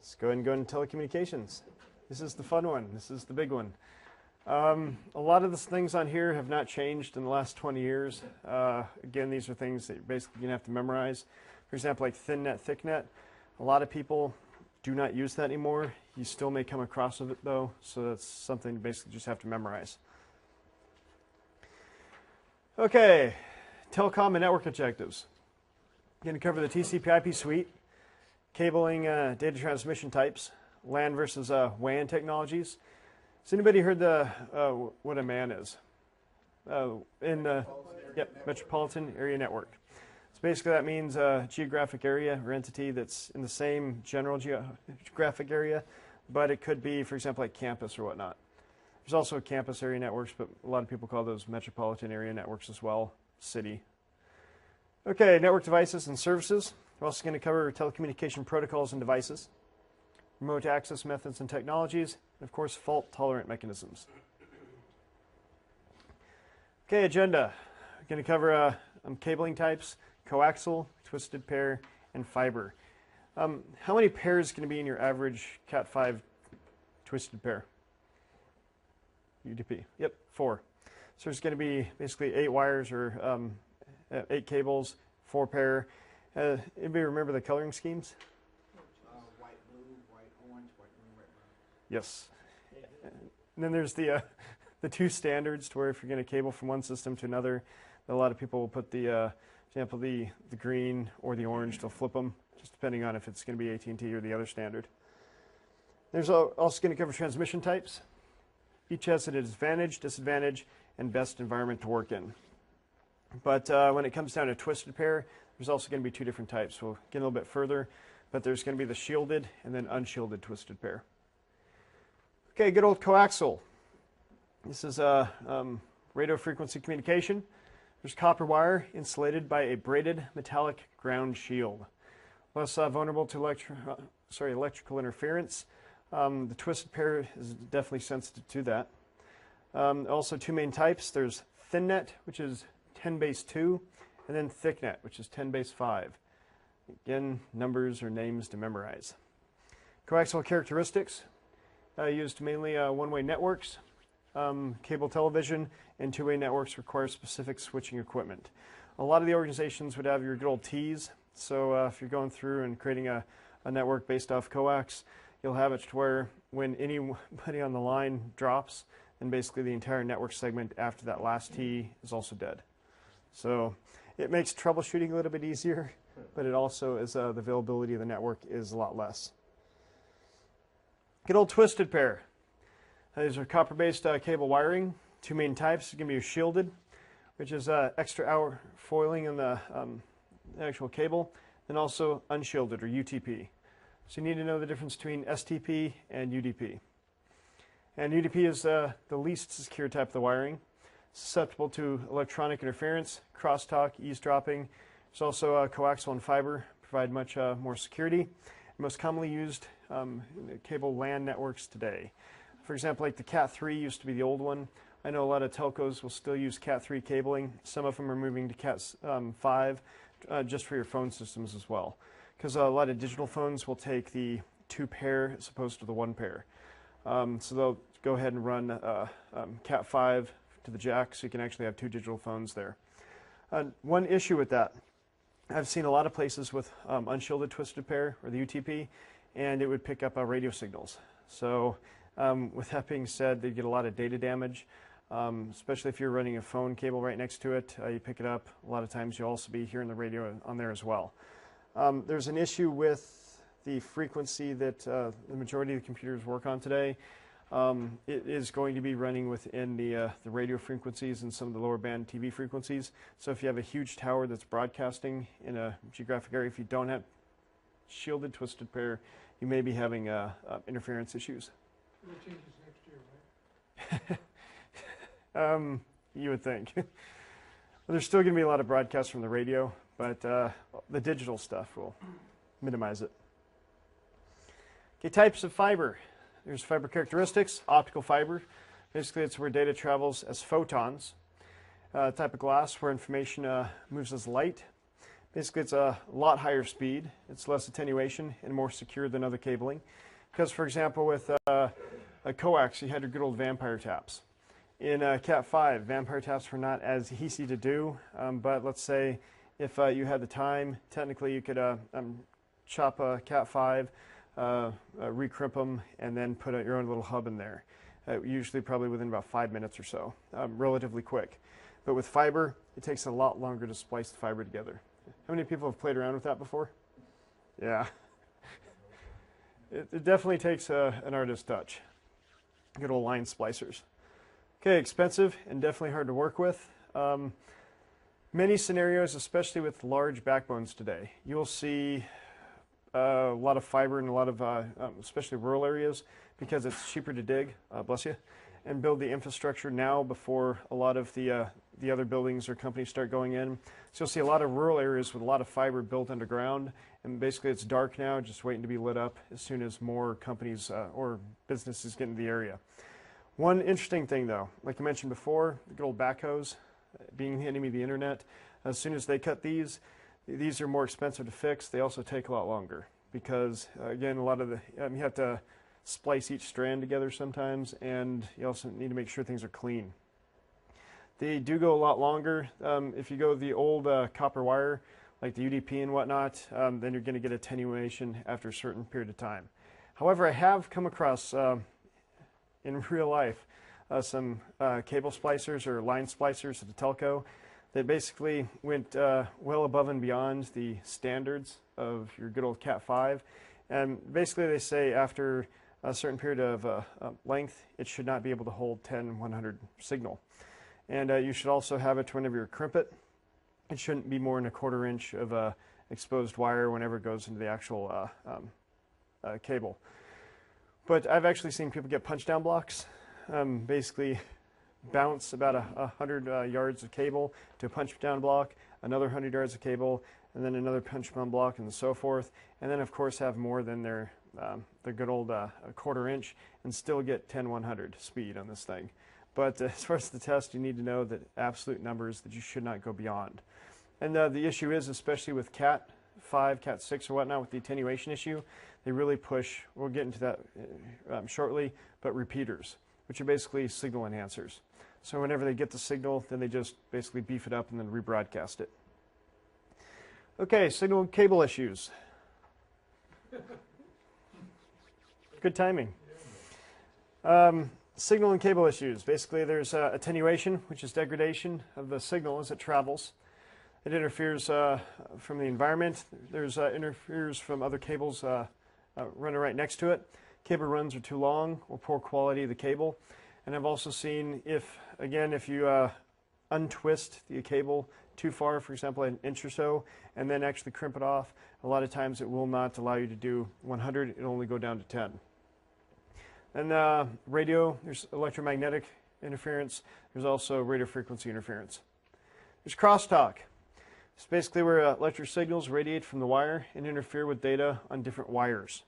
Let's go ahead and go into telecommunications. This is the fun one. This is the big one. A lot of the things on here have not changed in the last 20 years. Again, these are things that you're basically going to have to memorize. For example, like thin net, thick net. A lot of people do not use that anymore. You still may come across it though, so that's something you basically just have to memorize. Okay, telecom and network objectives. I'm going to cover the TCP/IP suite, cabling, data transmission types, LAN versus WAN technologies. Has anybody heard what a MAN is? In the metropolitan area network. So basically that means a geographic area or entity that's in the same general geographic area, but it could be, for example, like campus or whatnot. There's also campus area networks, but a lot of people call those metropolitan area networks as well, city. Okay, network devices and services. We're also going to cover telecommunication protocols and devices, remote access methods and technologies, and of course, fault-tolerant mechanisms. Okay, agenda. We're going to cover cabling types, coaxial, twisted pair, and fiber. How many pairs can be in your average Cat5 twisted pair? UDP. Yep, 4. So there's going to be basically 8 wires or 8 cables, 4 pair. Anybody remember the coloring schemes? White, blue, white, orange, white, green, white, brown. Yes. And then there's the 2 standards to where if you're going to cable from one system to another, a lot of people will put for example, the green or the orange. They'll flip them, just depending on if it's going to be AT&T or the other standard. There's also going to cover transmission types. Each has an advantage, disadvantage, and best environment to work in. But when it comes down to twisted pair, there's also going to be 2 different types. We'll get a little bit further, but there's going to be the shielded and then unshielded twisted pair. Okay, good old coaxial. This is radio frequency communication. There's copper wire insulated by a braided metallic ground shield. Less vulnerable to electrical interference. The twisted pair is definitely sensitive to that. Also 2 main types. There's thin net, which is 10 base 2, and then thick net, which is 10 base 5. Again, numbers or names to memorize. Coaxial characteristics used mainly one-way networks. Cable television and 2-way networks require specific switching equipment. A lot of the organizations would have your good old T's. So if you're going through and creating a network based off coax, you'll have it to where when anybody on the line drops, then basically the entire network segment after that last T is also dead. So it makes troubleshooting a little bit easier, but it also is the availability of the network is a lot less. Good old twisted pair. These are copper-based cable wiring. 2 main types. It's going to be shielded, which is extra hour foiling in the actual cable, and also unshielded or UTP. So you need to know the difference between STP and UDP. And UDP is the least secure type of the wiring, susceptible to electronic interference, crosstalk, eavesdropping. There's also coaxial and fiber, provide much more security. Most commonly used in cable LAN networks today. For example, like the Cat3 used to be the old one. I know a lot of telcos will still use Cat3 cabling. Some of them are moving to Cat5 just for your phone systems as well. Because a lot of digital phones will take the 2 pair as opposed to the 1 pair. So they'll go ahead and run Cat5 to the jack so you can actually have 2 digital phones there. One issue with that, I've seen a lot of places with unshielded twisted pair or the UTP, and it would pick up radio signals. So with that being said, they get a lot of data damage, especially if you're running a phone cable right next to it. You pick it up. A lot of times you'll also be hearing the radio on there as well. There's an issue with the frequency that the majority of the computers work on today. It is going to be running within the radio frequencies and some of the lower band TV frequencies. So if you have a huge tower that's broadcasting in a geographic area, if you don't have shielded twisted pair, you may be having interference issues. It changes next year, right? You would think. Well, there's still going to be a lot of broadcasts from the radio, but the digital stuff will minimize it. Okay, types of fiber. There's fiber characteristics, optical fiber. Basically, it's where data travels as photons. Type of glass where information moves as light. Basically, it's a lot higher speed. It's less attenuation and more secure than other cabling. Because, for example, with a coax, you had your good old vampire taps. In Cat 5, vampire taps were not as easy to do, but let's say if you had the time, technically you could chop a Cat 5, recrimp them, and then put your own little hub in there. Usually probably within about 5 minutes or so, relatively quick. But with fiber, it takes a lot longer to splice the fiber together. How many people have played around with that before? Yeah. It definitely takes an artist's touch. Good old line splicers. Okay, expensive and definitely hard to work with. Many scenarios, especially with large backbones today, you'll see a lot of fiber in a lot of, especially rural areas, because it's cheaper to dig, bless you, and build the infrastructure now before a lot of the other buildings or companies start going in. So you'll see a lot of rural areas with a lot of fiber built underground, and basically it's dark now, just waiting to be lit up as soon as more companies or businesses get into the area. One interesting thing though, like I mentioned before, the good old backhoes being the enemy of the internet, as soon as they cut these are more expensive to fix. They also take a lot longer because, again, a lot of the, you have to splice each strand together sometimes, and you also need to make sure things are clean. They do go a lot longer. If you go the old copper wire, like the UDP and whatnot, then you're going to get attenuation after a certain period of time. However, I have come across, in real life, some cable splicers or line splicers at the telco that basically went well above and beyond the standards of your good old Cat 5. And basically they say after a certain period of length, it should not be able to hold 10/100 signal. And you should also have it whenever you crimp it. It shouldn't be more than 1/4 inch of exposed wire whenever it goes into the actual cable. But I've actually seen people get punch down blocks, basically bounce about 100 yards of cable to a punch down block, another 100 yards of cable, and then another punch down block, and so forth. And then, of course, have more than their good old 1/4 inch and still get 10/100 speed on this thing. But as far as the test, you need to know that absolute numbers that you should not go beyond. And the issue is, especially with Cat 5, Cat 6, or whatnot, with the attenuation issue, they really push, we'll get into that shortly, but repeaters, which are basically signal enhancers. So whenever they get the signal, then they just basically beef it up and then rebroadcast it. Okay, signal and cable issues. Good timing. Signal and cable issues. Basically, there's attenuation, which is degradation of the signal as it travels. It interferes from the environment. There's interferes from other cables running right next to it. Cable runs are too long or poor quality of the cable. And I've also seen if you untwist the cable too far, for example, an inch or so, and then actually crimp it off, a lot of times it will not allow you to do 100. It'll only go down to 10. And radio, there's electromagnetic interference. There's also radio frequency interference. There's crosstalk. It's basically where electric signals radiate from the wire and interfere with data on different wires.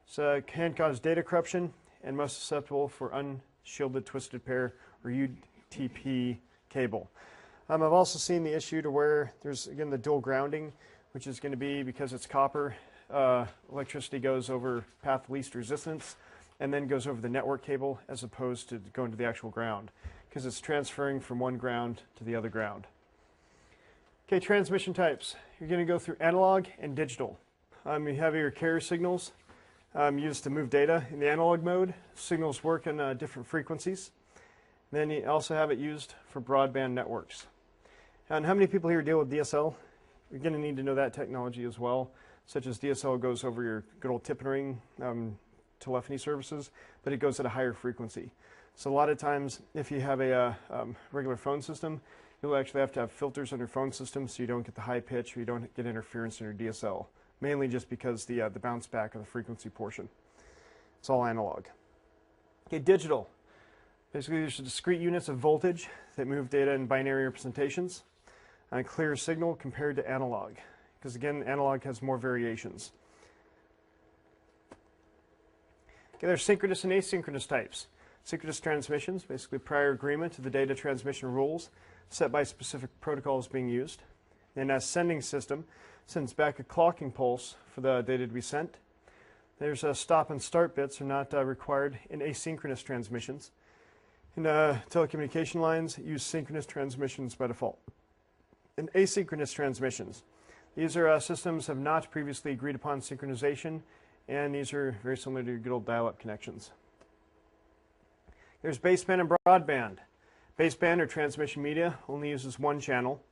So it can cause data corruption and most susceptible for unshielded twisted pair or UTP cable. I've also seen the issue to where there's, again, the dual grounding, which is going to be because it's copper, electricity goes over path of least resistance and then goes over the network cable as opposed to going to the actual ground because it's transferring from one ground to the other ground. Okay, transmission types. You're going to go through analog and digital. You have your carrier signals used to move data in the analog mode. Signals work on different frequencies. Then you also have it used for broadband networks. And how many people here deal with DSL? You're going to need to know that technology as well, such as DSL goes over your good old tip and ring telephony services, but it goes at a higher frequency. So a lot of times, if you have a regular phone system, you'll actually have to have filters on your phone system so you don't get the high pitch or you don't get interference in your DSL, mainly just because the bounce back of the frequency portion. It's all analog. Okay, digital. Basically, there's discrete units of voltage that move data in binary representations on a clear signal compared to analog, because again, analog has more variations. Okay, there's synchronous and asynchronous types. Synchronous transmissions, basically prior agreement to the data transmission rules set by specific protocols being used. And a sending system sends back a clocking pulse for the data to be sent. There's a stop and start bits are not required in asynchronous transmissions. In telecommunication lines, use synchronous transmissions by default. In asynchronous transmissions, these are systems have not previously agreed upon synchronization, and these are very similar to your good old dial-up connections. There's baseband and broadband. Baseband or transmission media only uses one channel.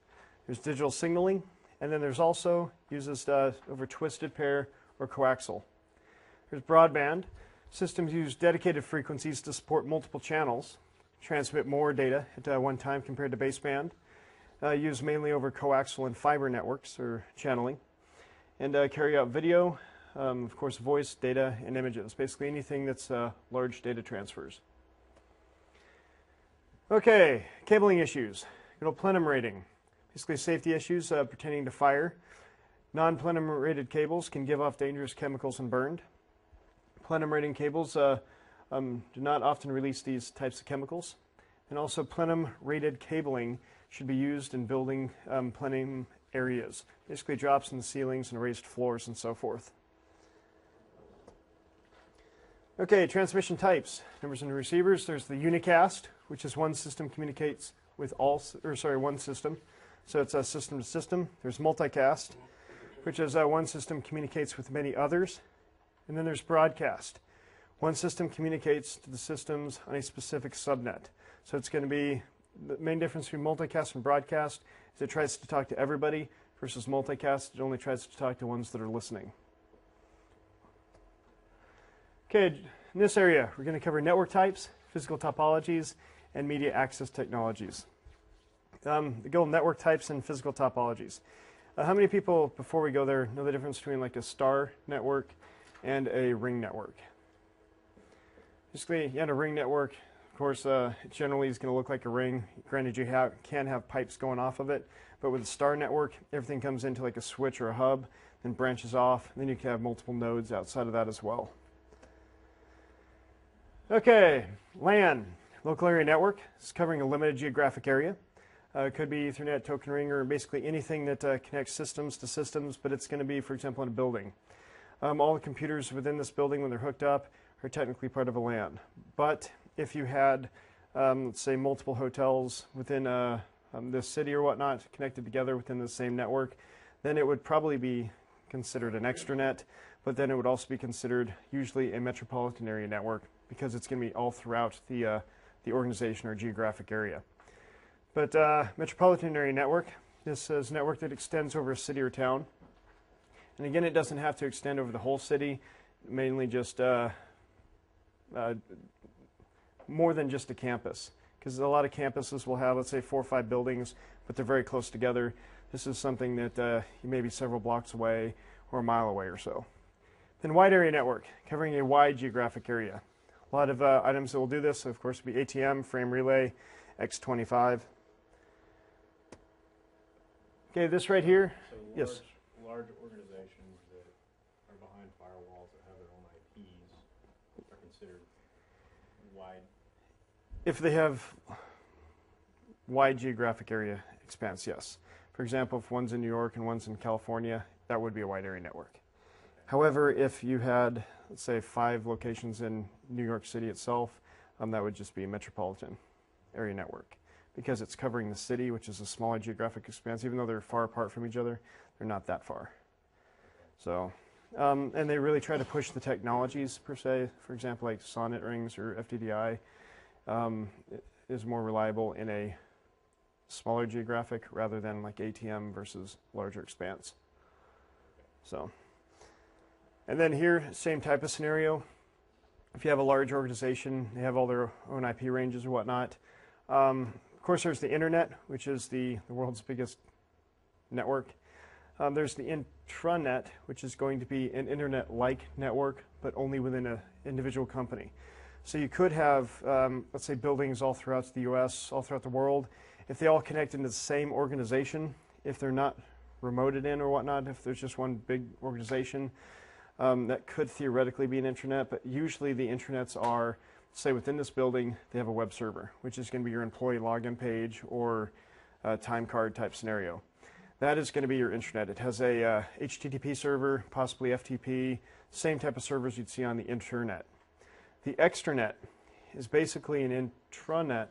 There's digital signaling, and then there's also uses over twisted pair or coaxial. There's broadband. Systems use dedicated frequencies to support multiple channels, transmit more data at one time compared to baseband. Used mainly over coaxial and fiber networks or channeling, and carry out video, of course, voice, data, and images. Basically anything that's large data transfers. Okay, cabling issues. Good old plenum rating. Basically safety issues pertaining to fire. Non-plenum rated cables can give off dangerous chemicals and burned. Plenum rating cables do not often release these types of chemicals. And also plenum rated cabling should be used in building plenum areas. Basically drops in the ceilings and raised floors and so forth. Okay, transmission types. Numbers and receivers. There's the unicast, which is one system communicates with one system. So it's a system to system. There's multicast, which is one system communicates with many others. And then there's broadcast. One system communicates to the systems on a specific subnet. So it's going to be the main difference between multicast and broadcast is it tries to talk to everybody versus multicast, it only tries to talk to ones that are listening. Okay, in this area, we're going to cover network types, physical topologies, and media access technologies. The goal network types and physical topologies. How many people, before we go there, know the difference between like a star network and a ring network? Basically, you have a ring network. Of course, it generally is going to look like a ring. Granted, you can have pipes going off of it, but with a star network, everything comes into like a switch or a hub, then branches off, and then you can have multiple nodes outside of that as well. Okay, LAN, local area network. It's covering a limited geographic area. It could be Ethernet, token ring, or basically anything that connects systems to systems, but it's going to be, for example, in a building. All the computers within this building, when they're hooked up, are technically part of a LAN. But if you had, let's say, multiple hotels within this city or whatnot connected together within the same network, then it would probably be considered an extranet, but then it would also be considered usually a metropolitan area network because it's going to be all throughout the organization or geographic area. But metropolitan area network, this is a network that extends over a city or town. And again, it doesn't have to extend over the whole city, mainly just more than just a campus. Because a lot of campuses will have, let's say, 4 or 5 buildings, but they're very close together. This is something that you may be several blocks away or a mile away or so. Then wide area network, covering a wide geographic area. A lot of items that will do this, of course, would be ATM, frame relay, X25. Okay, this right here. So yes. Large organizations that are behind firewalls that have their own IPs are considered wide. If they have wide geographic area expanse, yes. For example, if one's in New York and one's in California, that would be a wide area network. However, if you had, let's say, 5 locations in New York City itself, that would just be a metropolitan area network. Because it's covering the city, which is a smaller geographic expanse, even though they're far apart from each other, they're not that far. So, and they really try to push the technologies per se. For example, like SONET rings or FDDI is more reliable in a smaller geographic rather than like ATM versus larger expanse. So, and then here, same type of scenario. If you have a large organization, they have all their own IP ranges or whatnot. Of course, there's the internet, which is the world's biggest network. There's the intranet, which is going to be an internet-like network, but only within an individual company. So you could have, let's say, buildings all throughout the U.S., all throughout the world. If they all connect into the same organization, if they're not remoted in or whatnot, if there's just one big organization, that could theoretically be an intranet, but usually the intranets are, say within this building, they have a web server, which is going to be your employee login page or a time card type scenario. that is going to be your intranet. It has a HTTP server, possibly FTP, same type of servers you'd see on the internet. The extranet is basically an intranet,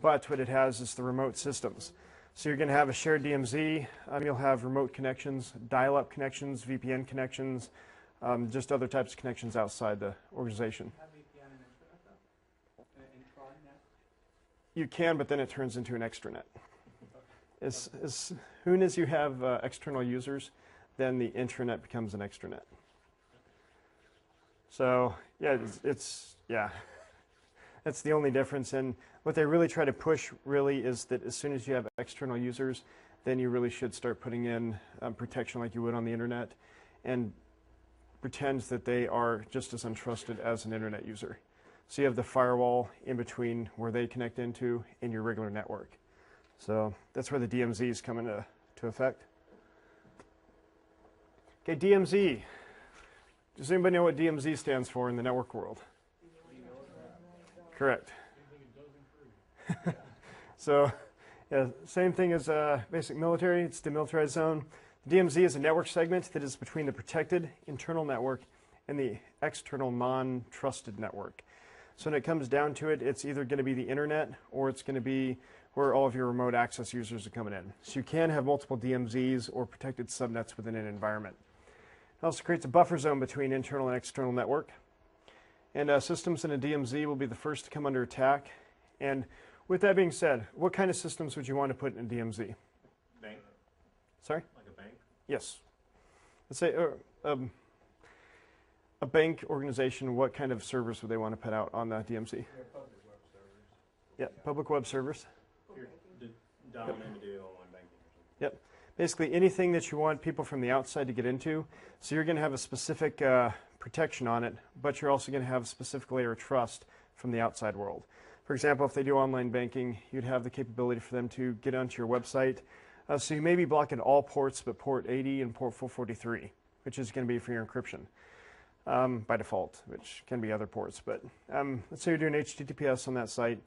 but what it has is the remote systems. So you're going to have a shared DMZ, you'll have remote connections, dial-up connections, VPN connections, just other types of connections outside the organization. Have VPN and intranet though? Intranet? You can, but then it turns into an extranet. As soon as you have external users, then the intranet becomes an extranet. So yeah, yeah, that's the only difference. And what they really try to push really is that as soon as you have external users, then you really should start putting in protection like you would on the internet, and pretends that they are just as untrusted as an internet user. So you have the firewall in between where they connect into and your regular network. So that's where the DMZs come into effect. Okay, DMZ. Does anybody know what DMZ stands for in the network world? Correct. So, yeah, same thing as basic military. It's demilitarized zone. The DMZ is a network segment that is between the protected internal network and the external non-trusted network. So when it comes down to it, it's either going to be the internet or it's going to be where all of your remote access users are coming in. So you can have multiple DMZs or protected subnets within an environment. It also creates a buffer zone between internal and external network. And systems in a DMZ will be the first to come under attack. And with that being said, what kind of systems would you want to put in a DMZ? Bank? Sorry? Like a bank? Yes. Let's say a bank organization, what kind of servers would they want to put out on the DMZ? Public web servers. Yeah, public web servers. Here, dial them in to do online banking or something. Yep. Basically anything that you want people from the outside to get into. So you're going to have a specific protection on it, but you're also going to have a specific layer of trust from the outside world. For example, if they do online banking, you'd have the capability for them to get onto your website. So you may be blocking all ports but port 80 and port 443, which is going to be for your encryption by default, which can be other ports. But let's say you're doing HTTPS on that site.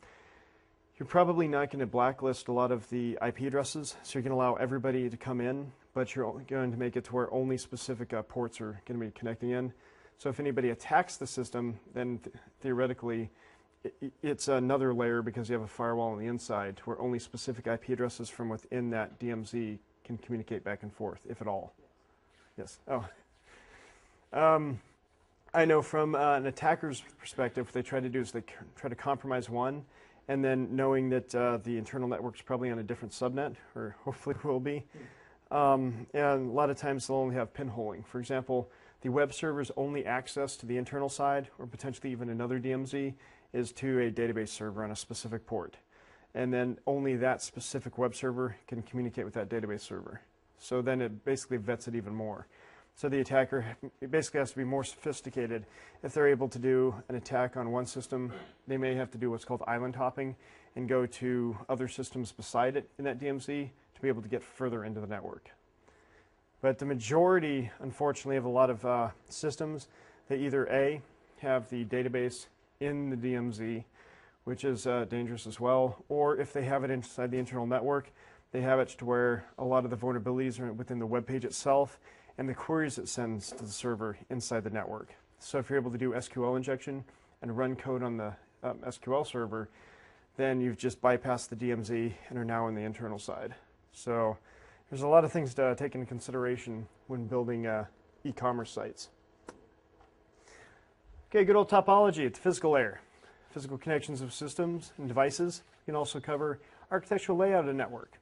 You're probably not going to blacklist a lot of the IP addresses, so you're going to allow everybody to come in, but you're going to make it to where only specific ports are going to be connecting in. So if anybody attacks the system, then theoretically it's another layer because you have a firewall on the inside to where only specific IP addresses from within that DMZ can communicate back and forth, if at all. Yes. Oh. I know from an attacker's perspective, what they try to do is they try to compromise one, and then knowing that the internal network's probably on a different subnet, or hopefully will be. And a lot of times they'll only have pinholing. For example, the web server's only access to the internal side, or potentially even another DMZ, is to a database server on a specific port. And then only that specific web server can communicate with that database server. So then it basically vets it even more. So the attacker basically has to be more sophisticated. If they're able to do an attack on one system, they may have to do what's called island hopping and go to other systems beside it in that DMZ to be able to get further into the network. But the majority, unfortunately, of a lot of systems, they either A, have the database in the DMZ, which is dangerous as well, or if they have it inside the internal network, they have it to where a lot of the vulnerabilities are within the web page itself and the queries it sends to the server inside the network. So if you're able to do SQL injection and run code on the SQL server, then you've just bypassed the DMZ and are now on the internal side. So there's a lot of things to take into consideration when building e-commerce sites. Okay, good old topology at the physical layer. Physical connections of systems and devices. You can also cover architectural layout of a network.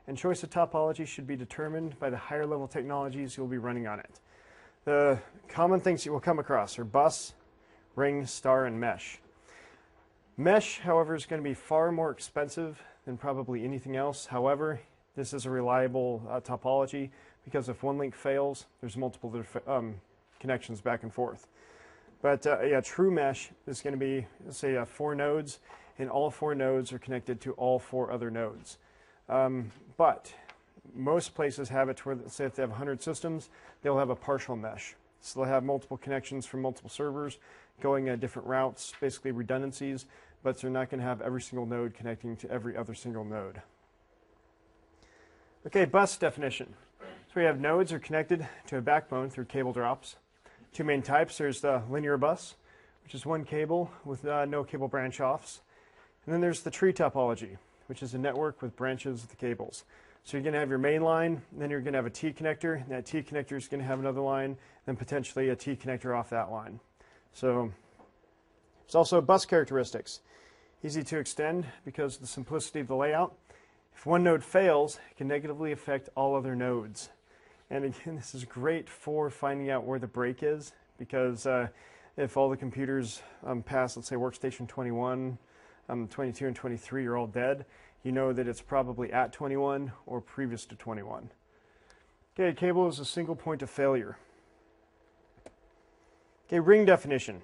And choice of topology should be determined by the higher level technologies you'll be running on it. The common things you will come across are bus, ring, star, and mesh. Mesh, however, is going to be far more expensive than probably anything else. However, this is a reliable topology because if one link fails, there's multiple connections back and forth. But yeah, true mesh is going to be, let's say, 4 nodes, and all 4 nodes are connected to all 4 other nodes. But most places have it to where, say, if they have 100 systems, they'll have a partial mesh. So they'll have multiple connections from multiple servers going different routes, basically redundancies, but they're not going to have every single node connecting to every other single node. Okay, bus definition. So we have nodes are connected to a backbone through cable drops. Two main types. There's the linear bus, which is one cable with no cable branch offs. And then there's the tree topology, which is a network with branches of the cables. So you're going to have your main line, then you're going to have a T connector, and that T connector is going to have another line, then potentially a T connector off that line. So there's also bus characteristics. Easy to extend because of the simplicity of the layout. If one node fails, it can negatively affect all other nodes. And again, this is great for finding out where the break is, because if all the computers past, let's say, workstation 21, 22, and 23 are all dead, you know that it's probably at 21 or previous to 21. Okay, a cable is a single point of failure. Okay, ring definition.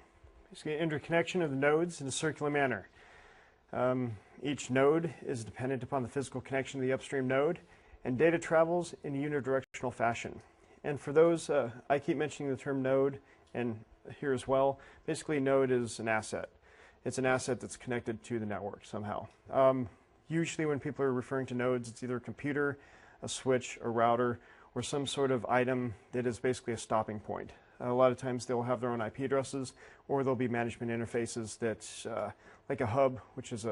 Basically, interconnection of the nodes in a circular manner. Each node is dependent upon the physical connection of the upstream node, and data travels in a unidirectional fashion. And for those, I keep mentioning the term node, and here as well, basically node is an asset. It's an asset that's connected to the network somehow. Usually when people are referring to nodes, it's either a computer, a switch, a router, or some sort of item that is basically a stopping point. A lot of times they'll have their own IP addresses, or there'll be management interfaces that's like a hub, which is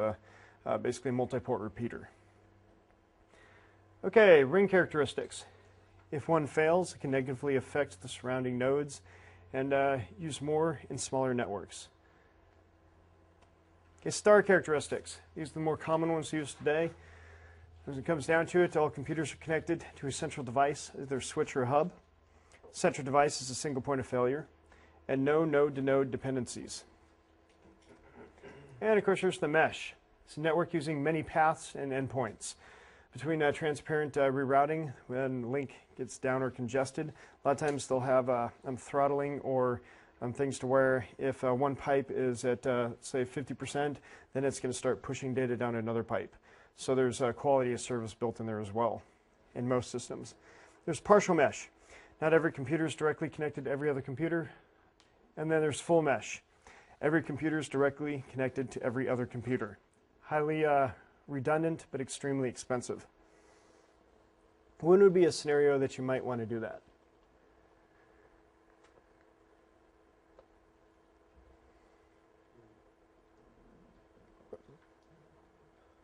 basically a multi-port repeater. Okay, ring characteristics. If one fails, it can negatively affect the surrounding nodes and use more in smaller networks. Okay, star characteristics. These are the more common ones used today. As it comes down to it, all computers are connected to a central device, either a switch or a hub. Central device is a single point of failure, and no node-to-node dependencies. And of course, there's the mesh. It's a network using many paths and endpoints. Between transparent rerouting, when link gets down or congested, a lot of times they'll have throttling or things to where if one pipe is at, say, 50%, then it's going to start pushing data down another pipe. So there's quality of service built in there as well in most systems. There's partial mesh. Not every computer is directly connected to every other computer. And then there's full mesh. Every computer is directly connected to every other computer. Highly redundant, but extremely expensive. When would be a scenario that you might want to do that?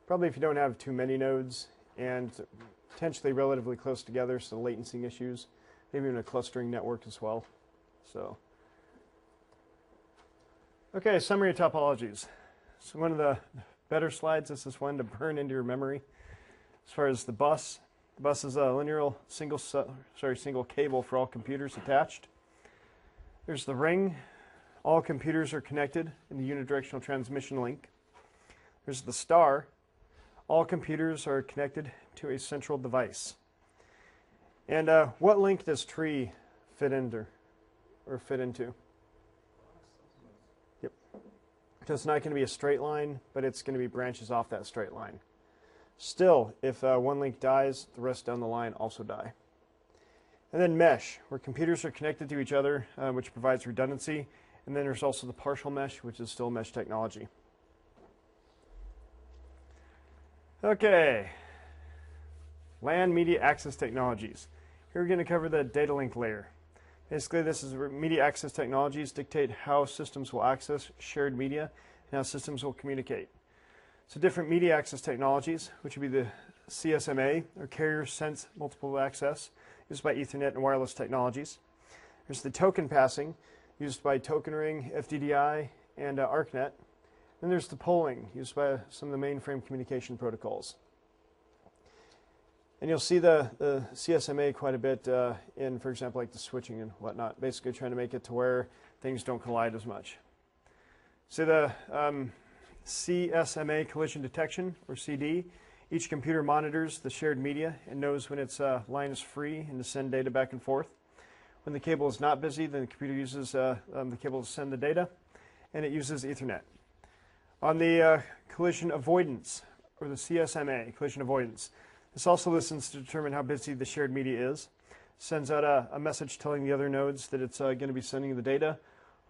Probably if you don't have too many nodes and potentially relatively close together, so latency issues, maybe even a clustering network as well. So, okay, summary of topologies. So one of the better slides, this is one to burn into your memory. As far as the bus is a linear single cable for all computers attached. There's the ring. All computers are connected in the unidirectional transmission link. There's the star. All computers are connected to a central device. And what link does tree fit into? Yep. So it's not going to be a straight line, but it's going to be branches off that straight line. Still, if one link dies, the rest down the line also die. And then mesh, where computers are connected to each other, which provides redundancy. And then there's also the partial mesh, which is still mesh technology. Okay, LAN media access technologies. Here we're going to cover the data link layer. Basically, this is where media access technologies dictate how systems will access shared media and how systems will communicate. So different media access technologies, which would be the CSMA, or Carrier Sense Multiple Access, used by Ethernet and wireless technologies. There's the token passing, used by Token Ring, FDDI, and ArcNet. Then there's the polling, used by some of the mainframe communication protocols. And you'll see the CSMA quite a bit in, for example, like the switching and whatnot, basically trying to make it to where things don't collide as much. So the CSMA collision detection, or CD, each computer monitors the shared media and knows when its line is free and to send data back and forth. When the cable is not busy, then the computer uses the cable to send the data, and it uses Ethernet. On the collision avoidance, or the CSMA, collision avoidance, this also listens to determine how busy the shared media is, sends out a message telling the other nodes that it's going to be sending the data.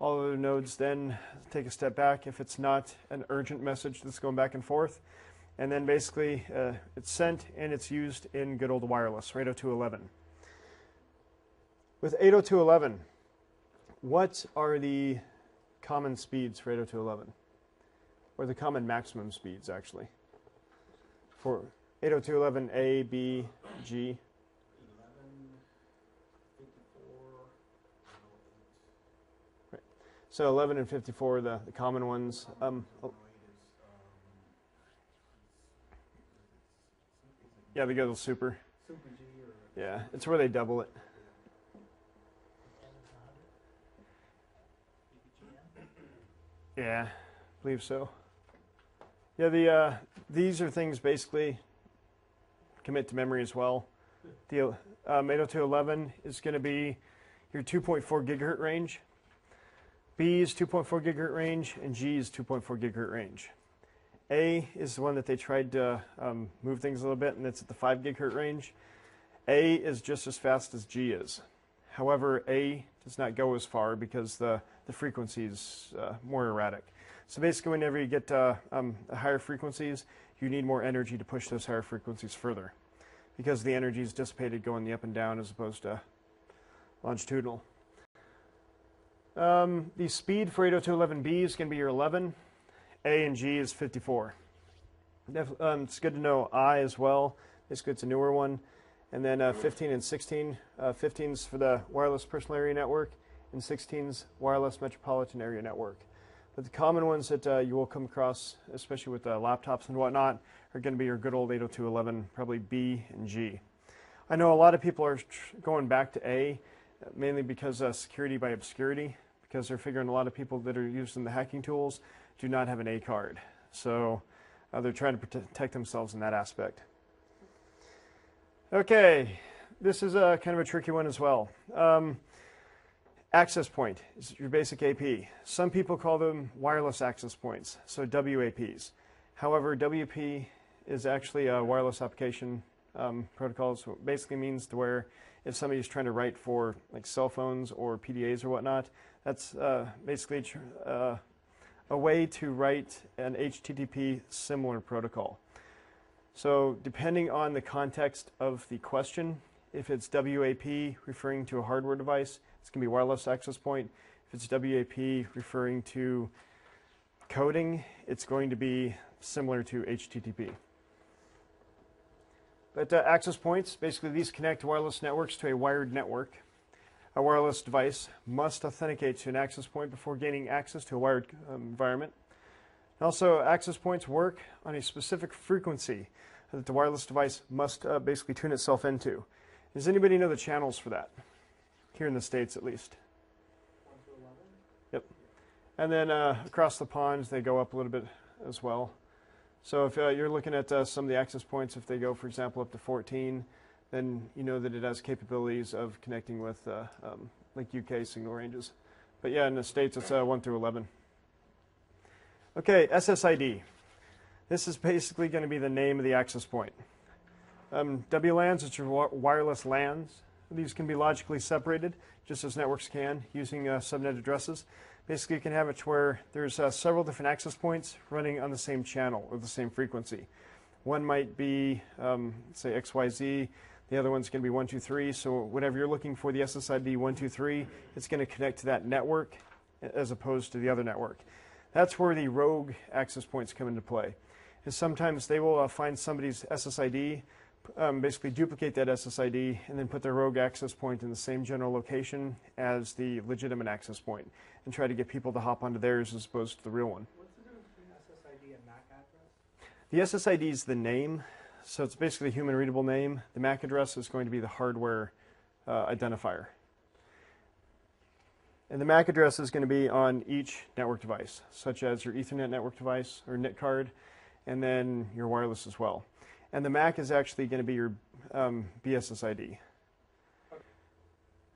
All other nodes then take a step back if it's not an urgent message that's going back and forth. And then basically it's sent and it's used in good old wireless, right up to 11. With 802.11, what are the common speeds for 802.11? Or the common maximum speeds, actually? For 802.11a, b, g? 11, 54, So 11 and 54 are the common ones. Yeah, they go to super. Super G or Yeah, it's where they double it. Yeah, I believe so. Yeah, these are things basically commit to memory as well. The 802.11 is going to be your 2.4 gigahertz range. B is 2.4 gigahertz range, and G is 2.4 gigahertz range. A is the one that they tried to move things a little bit, and it's at the 5 gigahertz range. A is just as fast as G is. However, A does not go as far because the frequency is more erratic. So basically, whenever you get higher frequencies, you need more energy to push those higher frequencies further because the energy is dissipated going the up and down as opposed to longitudinal. The speed for 802.11b is going to be your 11. A and G is 54. It's good to know I as well. Basically, it's a newer one. And then 15 and 16. 15's for the wireless personal area network, and 16's wireless metropolitan area network. But the common ones that you will come across, especially with laptops and whatnot, are going to be your good old 802.11, probably B and G. I know a lot of people are going back to A, mainly because security by obscurity, because they're figuring a lot of people that are using the hacking tools do not have an A card. So they're trying to protect themselves in that aspect. Okay, this is kind of a tricky one as well. Access point is your basic AP. Some people call them wireless access points, so WAPs. However, WP is actually a wireless application protocol, so it basically means to where if somebody's trying to write for like cell phones or PDAs or whatnot, that's basically a way to write an HTTP similar protocol. So depending on the context of the question, if it's WAP referring to a hardware device, it's going to be wireless access point. If it's WAP referring to coding, it's going to be similar to HTTP. But access points, basically these connect wireless networks to a wired network. A wireless device must authenticate to an access point before gaining access to a wired environment. Also, access points work on a specific frequency that the wireless device must basically tune itself into. Does anybody know the channels for that? Here in the States, at least. 1 to 11? Yep. And then across the ponds, they go up a little bit as well. So if you're looking at some of the access points, if they go, for example, up to 14, then you know that it has capabilities of connecting with like UK signal ranges. But yeah, in the States, it's 1 through 11. Okay, SSID. This is basically going to be the name of the access point. WLANs, it's your wireless LANs. These can be logically separated, just as networks can, using subnet addresses. Basically, you can have it to where there's several different access points running on the same channel or the same frequency. One might be, say, XYZ. The other one's going to be 123. So whenever you're looking for the SSID 123, it's going to connect to that network as opposed to the other network. That's where the rogue access points come into play. And sometimes they will find somebody's SSID, basically duplicate that SSID, and then put their rogue access point in the same general location as the legitimate access point, and try to get people to hop onto theirs as opposed to the real one. What's the difference between SSID and MAC address? The SSID is the name, so it's basically a human readable name. The MAC address is going to be the hardware identifier. And the MAC address is going to be on each network device, such as your Ethernet network device or NIC card, and then your wireless as well. And the MAC is actually going to be your BSSID.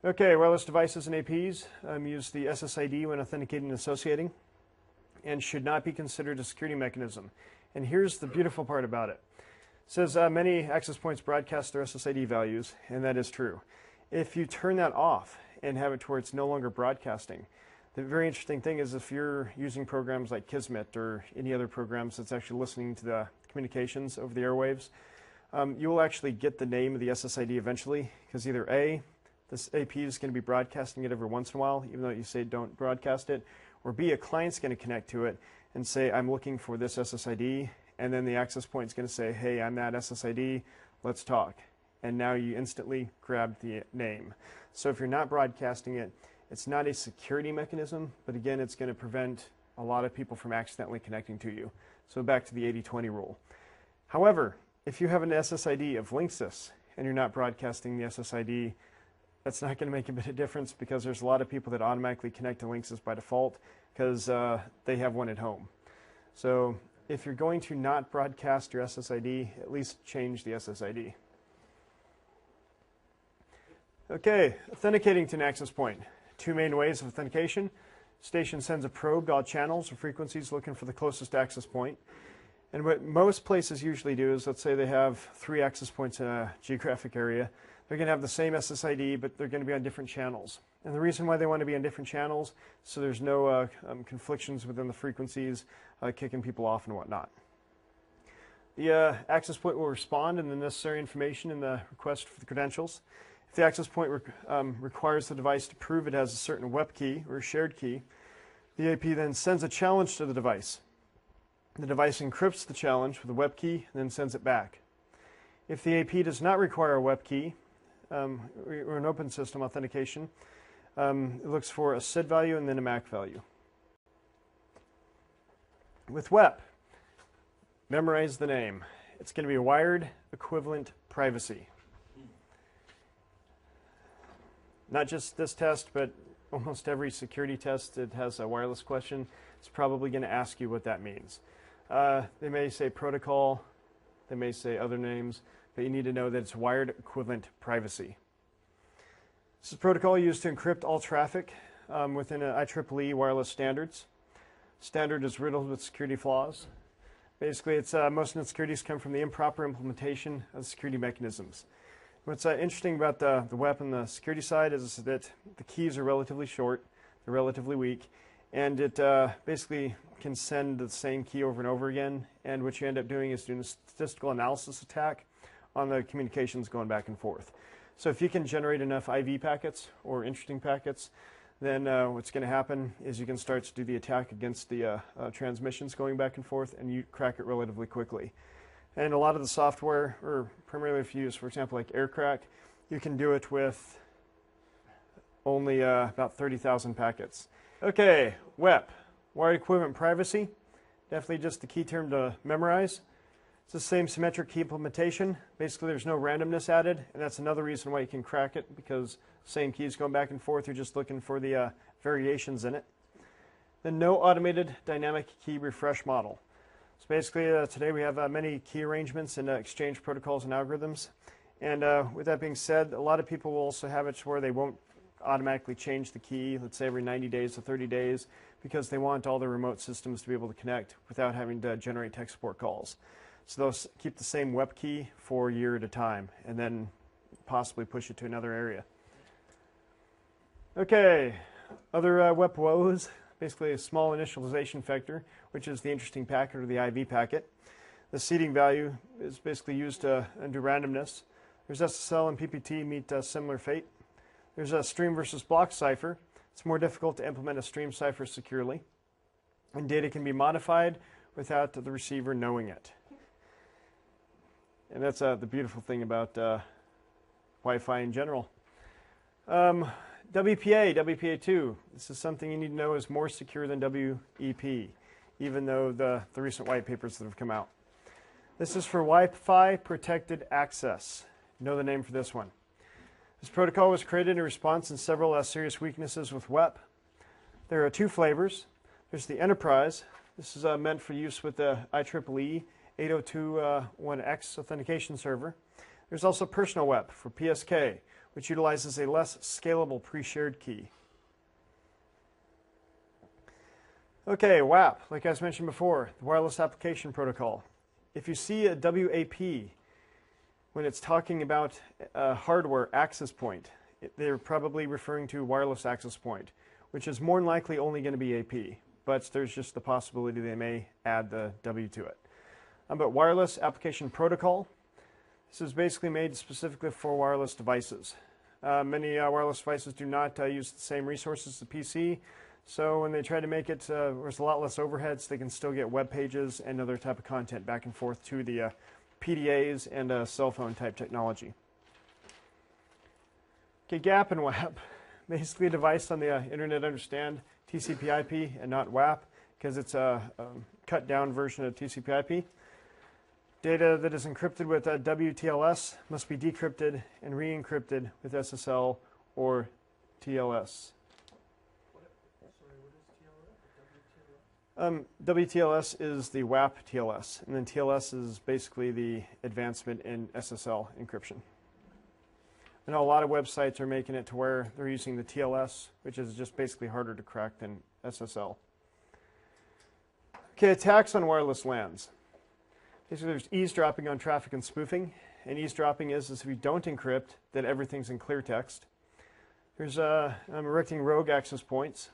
Okay, wireless devices and APs use the SSID when authenticating and associating, and should not be considered a security mechanism. And here's the beautiful part about it. It says many access points broadcast their SSID values, and that is true. If you turn that off and have it to where it's no longer broadcasting, the very interesting thing is if you're using programs like Kismet or any other programs that's actually listening to the communications over the airwaves, you will actually get the name of the SSID eventually, because either A, this AP is going to be broadcasting it every once in a while, even though you say don't broadcast it. Or B, a client's going to connect to it and say, I'm looking for this SSID. And then the access point is going to say, hey, I'm that SSID, let's talk. And now you instantly grab the name. So if you're not broadcasting it, it's not a security mechanism, but again, it's going to prevent a lot of people from accidentally connecting to you. So back to the 80-20 rule. However, if you have an SSID of Linksys and you're not broadcasting the SSID, that's not going to make a bit of difference because there's a lot of people that automatically connect to Linksys by default because they have one at home. So if you're going to not broadcast your SSID, at least change the SSID. Okay, authenticating to an access point. Two main ways of authentication. Station sends a probe to all channels or frequencies looking for the closest access point. And what most places usually do is, let's say they have 3 access points in a geographic area. They're going to have the same SSID, but they're going to be on different channels. And the reason why they want to be on different channels, so there's no conflictions within the frequencies, kicking people off and whatnot. The access point will respond in the necessary information in the request for the credentials. If the access point requires the device to prove it has a certain web key or shared key, the AP then sends a challenge to the device. The device encrypts the challenge with a web key and then sends it back. If the AP does not require a web key or an open system authentication, it looks for a SID value and then a MAC value. With WEP, memorize the name. It's going to be wired equivalent privacy. Not just this test, but almost every security test that has a wireless question is probably going to ask you what that means. They may say protocol, they may say other names, but you need to know that it's wired equivalent privacy. This is a protocol used to encrypt all traffic within an IEEE wireless standards. Standard is riddled with security flaws. Basically, it's most insecurities come from the improper implementation of security mechanisms. What's interesting about the WEP and the security side is that the keys are relatively short, they're relatively weak, and it basically can send the same key over and over again, and what you end up doing is doing a statistical analysis attack on the communications going back and forth. So if you can generate enough IV packets or interesting packets, then what's going to happen is you can start to do the attack against the transmissions going back and forth, and you crack it relatively quickly. And a lot of the software, or primarily if you use, for example, like AirCrack, you can do it with only about 30,000 packets. Okay, WEP, wired equivalent privacy. Definitely just the key term to memorize. It's the same symmetric key implementation. Basically, there's no randomness added, and that's another reason why you can crack it, because same keys going back and forth. You're just looking for the variations in it. Then no automated dynamic key refresh model. So basically, today we have many key arrangements and exchange protocols and algorithms. And with that being said, a lot of people will also have it where they won't automatically change the key, let's say every 90 days to 30 days, because they want all their remote systems to be able to connect without having to generate tech support calls. So they'll keep the same web key for a year at a time, and then possibly push it to another area. Okay, other WEP woes. Basically a small initialization vector, which is the interesting packet or the IV packet. The seeding value is basically used to undo randomness. There's SSL and PPT meet a similar fate. There's a stream versus block cipher. It's more difficult to implement a stream cipher securely. And data can be modified without the receiver knowing it. And that's the beautiful thing about Wi-Fi in general. WPA, WPA2, this is something you need to know is more secure than WEP, even though the recent white papers that have come out. This is for Wi-Fi protected access. Know the name for this one. This protocol was created in response to several serious weaknesses with WEP. There are 2 flavors. There's the Enterprise. This is meant for use with the IEEE 802.1x authentication server. There's also Personal WEP for PSK, which utilizes a less scalable pre-shared key. Okay, WAP, like I mentioned before, the Wireless Application Protocol. If you see a WAP, when it's talking about a hardware access point, they're probably referring to wireless access point, which is more than likely only going to be AP, but there's just the possibility they may add the W to it. But Wireless Application Protocol, this is basically made specifically for wireless devices. Many wireless devices do not use the same resources as the PC, so when they try to make it, there's a lot less overhead, so they can still get web pages and other type of content back and forth to the PDAs and cell phone type technology. Okay, GAP and WAP. Basically a device on the internet understand TCP/IP and not WAP because it's a cut down version of TCP/IP. Data that is encrypted with WTLS must be decrypted and re-encrypted with SSL or TLS. WTLS is the WAP TLS, and then TLS is basically the advancement in SSL encryption. I know a lot of websites are making it to where they're using the TLS, which is just basically harder to crack than SSL. Okay, attacks on wireless LANs. Basically, there's eavesdropping on traffic and spoofing. And eavesdropping is if you don't encrypt, then everything's in clear text. There's I'm erecting rogue access points.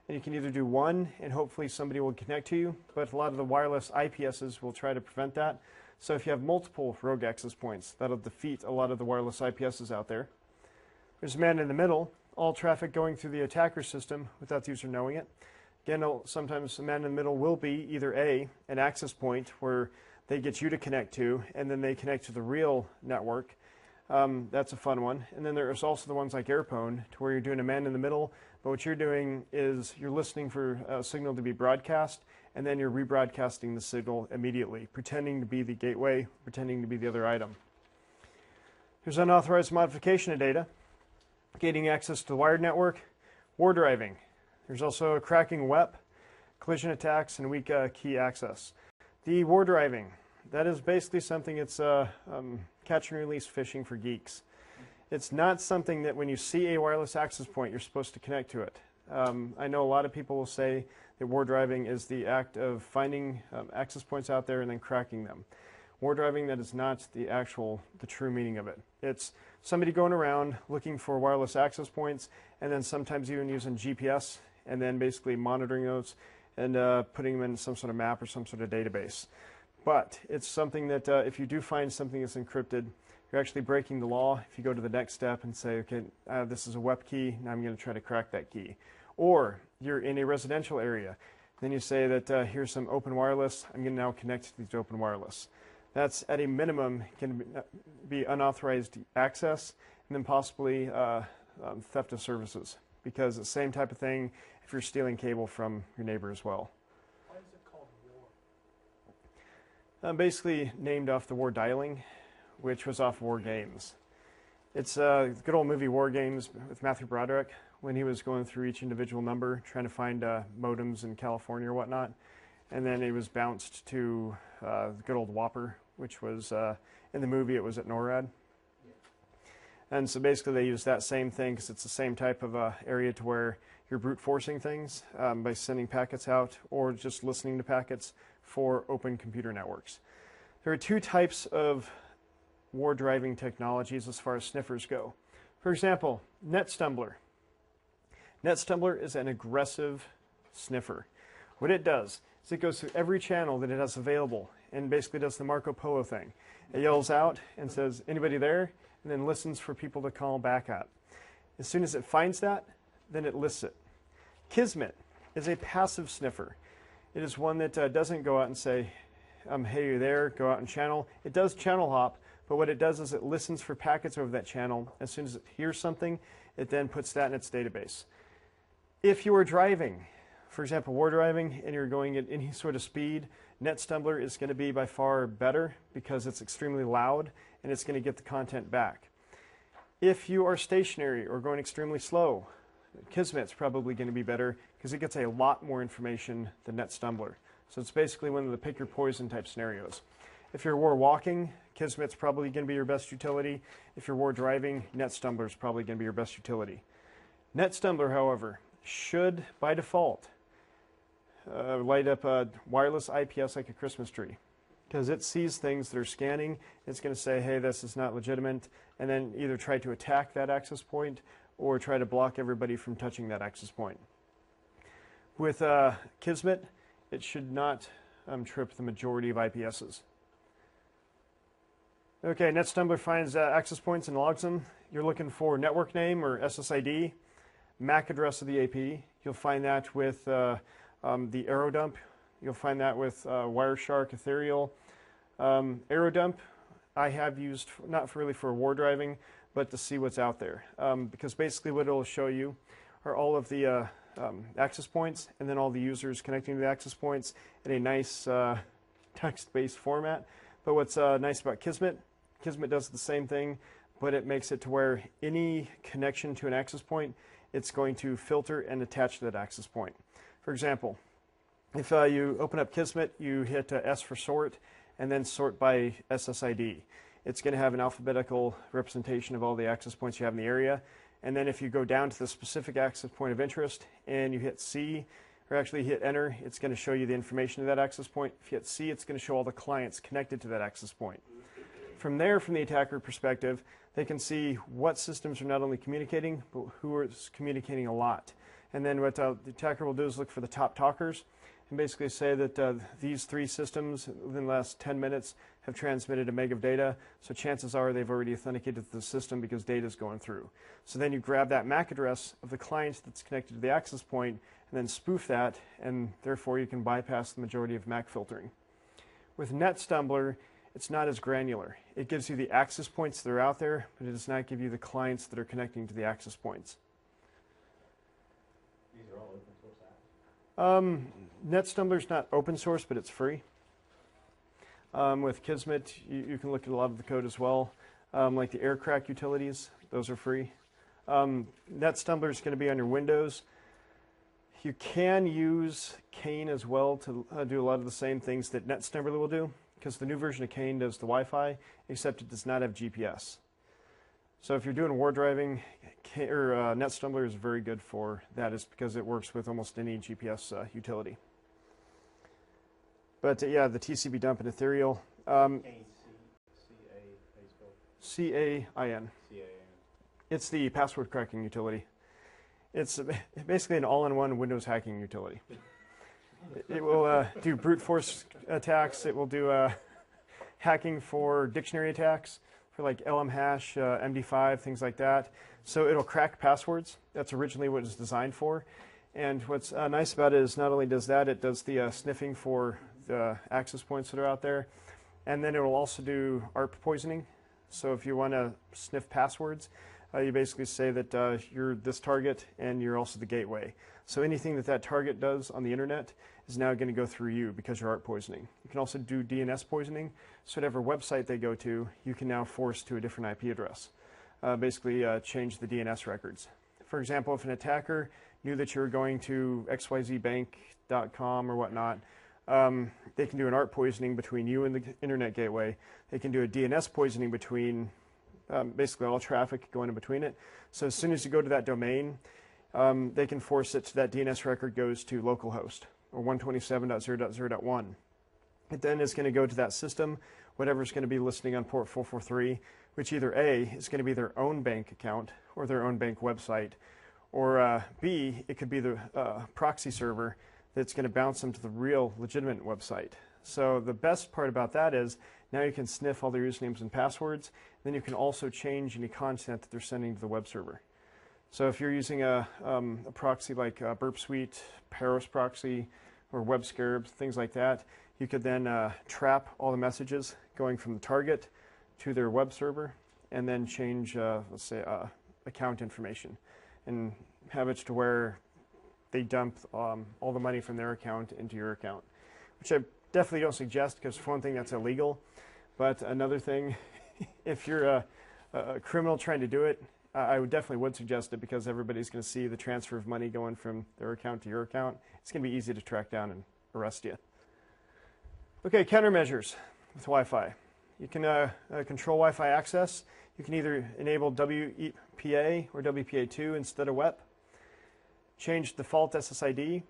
And you can either do one, and hopefully somebody will connect to you, but a lot of the wireless IPSs will try to prevent that. So if you have multiple rogue access points, that'll defeat a lot of the wireless IPSs out there. There's a man in the middle, all traffic going through the attacker system without the user knowing it. Again, sometimes the man in the middle will be either an access point where they get you to connect to, and then they connect to the real network. That's a fun one. And then there's also the ones like AirPwn, to where you're doing a man in the middle, but what you're doing is you're listening for a signal to be broadcast, and then you're rebroadcasting the signal immediately, pretending to be the gateway, pretending to be the other item. There's unauthorized modification of data, gaining access to the wired network, war driving. There's also cracking WEP, collision attacks, and weak key access. The war driving, that is basically something it's catch and release fishing for geeks. It's not something that when you see a wireless access point, you're supposed to connect to it. I know a lot of people will say that war driving is the act of finding access points out there and then cracking them. War driving, that is not the true meaning of it. It's somebody going around looking for wireless access points and then sometimes even using GPS and then basically monitoring those and putting them in some sort of map or some sort of database. But it's something that if you do find something that's encrypted, you're actually breaking the law if you go to the next step and say, okay, this is a WEP key, now I'm going to try to crack that key. Or you're in a residential area, then you say that here's some open wireless, I'm going to now connect to these open wireless. That's at a minimum can be unauthorized access and then possibly theft of services, because it's the same type of thing if you're stealing cable from your neighbor as well. Why is it called war? Basically named off the war dialing, which was off War Games. It's a good old movie War Games with Matthew Broderick when he was going through each individual number trying to find modems in California or whatnot. And then it was bounced to the good old Whopper, which was in the movie it was at NORAD. And so basically they use that same thing because it's the same type of area to where you're brute forcing things by sending packets out or just listening to packets for open computer networks. There are two types of war driving technologies as far as sniffers go. For example, NetStumbler. NetStumbler is an aggressive sniffer. What it does is it goes through every channel that it has available and basically does the Marco Polo thing. It yells out and says, anybody there? And then listens for people to call back at. As soon as it finds that, then it lists it. Kismet is a passive sniffer. It is one that doesn't go out and say, hey, you're there, go out and channel. It does channel hop, but what it does is it listens for packets over that channel. As soon as it hears something, it then puts that in its database. If you are driving, for example, war driving, and you're going at any sort of speed, NetStumbler is going to be by far better because it's extremely loud and it's going to get the content back. If you are stationary or going extremely slow, Kismet's probably going to be better because it gets a lot more information than NetStumbler. So it's basically one of the pick your poison type scenarios. If you're war walking, Kismet's probably going to be your best utility. If you're war driving, NetStumbler's probably going to be your best utility. NetStumbler, however, should by default light up a wireless IPS like a Christmas tree, because it sees things that are scanning. It's going to say, hey, this is not legitimate, and then either try to attack that access point or try to block everybody from touching that access point. With Kismet, it should not trip the majority of IPSs. Okay, NetStumbler finds access points and logs them. You're looking for network name or SSID, MAC address of the AP. You'll find that with the arrow dump. You'll find that with Wireshark, Ethereal. Arrow dump I have used not really for war driving, but to see what's out there. Because basically what it'll show you are all of the access points and then all the users connecting to the access points in a nice text-based format. But what's nice about Kismet does the same thing, but it makes it to where any connection to an access point, it's going to filter and attach to that access point. For example, if you open up Kismet, you hit S for sort, and then sort by SSID. It's going to have an alphabetical representation of all the access points you have in the area. And then if you go down to the specific access point of interest and you hit C, or actually hit enter, it's going to show you the information of that access point. If you hit C, it's going to show all the clients connected to that access point. From there, from the attacker perspective, they can see what systems are not only communicating, but who is communicating a lot. And then what the attacker will do is look for the top talkers and basically say that these 3 systems within the last 10 minutes have transmitted a meg of data, so chances are they've already authenticated the system because data is going through. So then you grab that MAC address of the client that's connected to the access point and then spoof that, and therefore you can bypass the majority of MAC filtering. With NetStumbler, it's not as granular. It gives you the access points that are out there, but it does not give you the clients that are connecting to the access points. These are all open source apps? NetStumbler's not open source, but it's free. With Kismet, you can look at a lot of the code as well. Like the aircrack utilities, those are free. NetStumbler is going to be on your Windows. You can use Kane as well to do a lot of the same things that NetStumbler will do, because the new version of Kane does the Wi-Fi, except it does not have GPS. So if you're doing war driving, NetStumbler is very good for that, is because it works with almost any GPS utility. But yeah, the TCP dump and Ethereal. CAIN. It's the password cracking utility. It's basically an all-in-one Windows hacking utility. It will do brute force attacks. It will do hacking for dictionary attacks, for like LM hash, MD5, things like that. So it'll crack passwords. That's originally what it's designed for. And what's nice about it is not only does that, it does the sniffing for the access points that are out there. And then it will also do ARP poisoning. So if you want to sniff passwords, you basically say that you're this target and you're also the gateway. So anything that target does on the internet is now going to go through you because you're ARP poisoning. You can also do DNS poisoning. So whatever website they go to, you can now force to a different IP address. Basically change the DNS records. For example, if an attacker knew that you were going to xyzbank.com or whatnot, they can do an ARP poisoning between you and the internet gateway. They can do a DNS poisoning between basically all traffic going in between it. So as soon as you go to that domain, they can force it to that DNS record goes to localhost or 127.0.0.1. It then is going to go to that system, whatever's going to be listening on port 443, which either A, is going to be their own bank account or their own bank website, or B, it could be the proxy server that's going to bounce them to the real legitimate website. So the best part about that is now you can sniff all their usernames and passwords. Then you can also change any content that they're sending to the web server. So if you're using a proxy like Burp Suite, Paros proxy, or WebScarab, things like that, you could then trap all the messages going from the target to their web server and then change, let's say, account information and have it to where they dump all the money from their account into your account, which I definitely don't suggest because for one thing, that's illegal. But another thing, if you're a criminal trying to do it, I would suggest it because everybody's going to see the transfer of money going from their account to your account. It's going to be easy to track down and arrest you. Okay, countermeasures with Wi-Fi. You can control Wi-Fi access. You can either enable WPA or WPA2 instead of WEP. Change default SSID,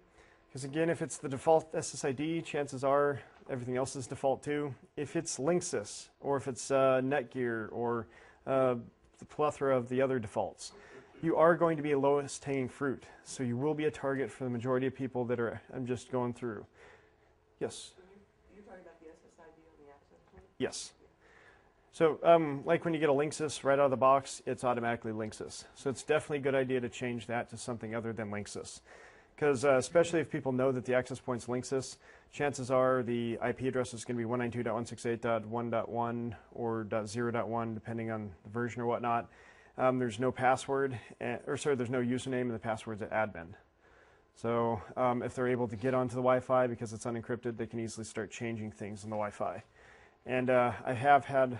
because again, if it's the default SSID, chances are everything else is default too. If it's Linksys, or if it's Netgear, or the plethora of the other defaults, you are going to be a lowest hanging fruit. So you will be a target for the majority of people that are, I'm just going through. Yes? You're talking about the SSID on the access point? Yes. So like when you get a Linksys right out of the box, it's automatically Linksys. So it's definitely a good idea to change that to something other than Linksys. Because especially if people know that the access point's Linksys, chances are the IP address is going to be 192.168.1.1 or .0.1, depending on the version or whatnot. There's no password, there's no username, and the password's at admin. So if they're able to get onto the Wi-Fi because it's unencrypted, they can easily start changing things on the Wi-Fi. And I have had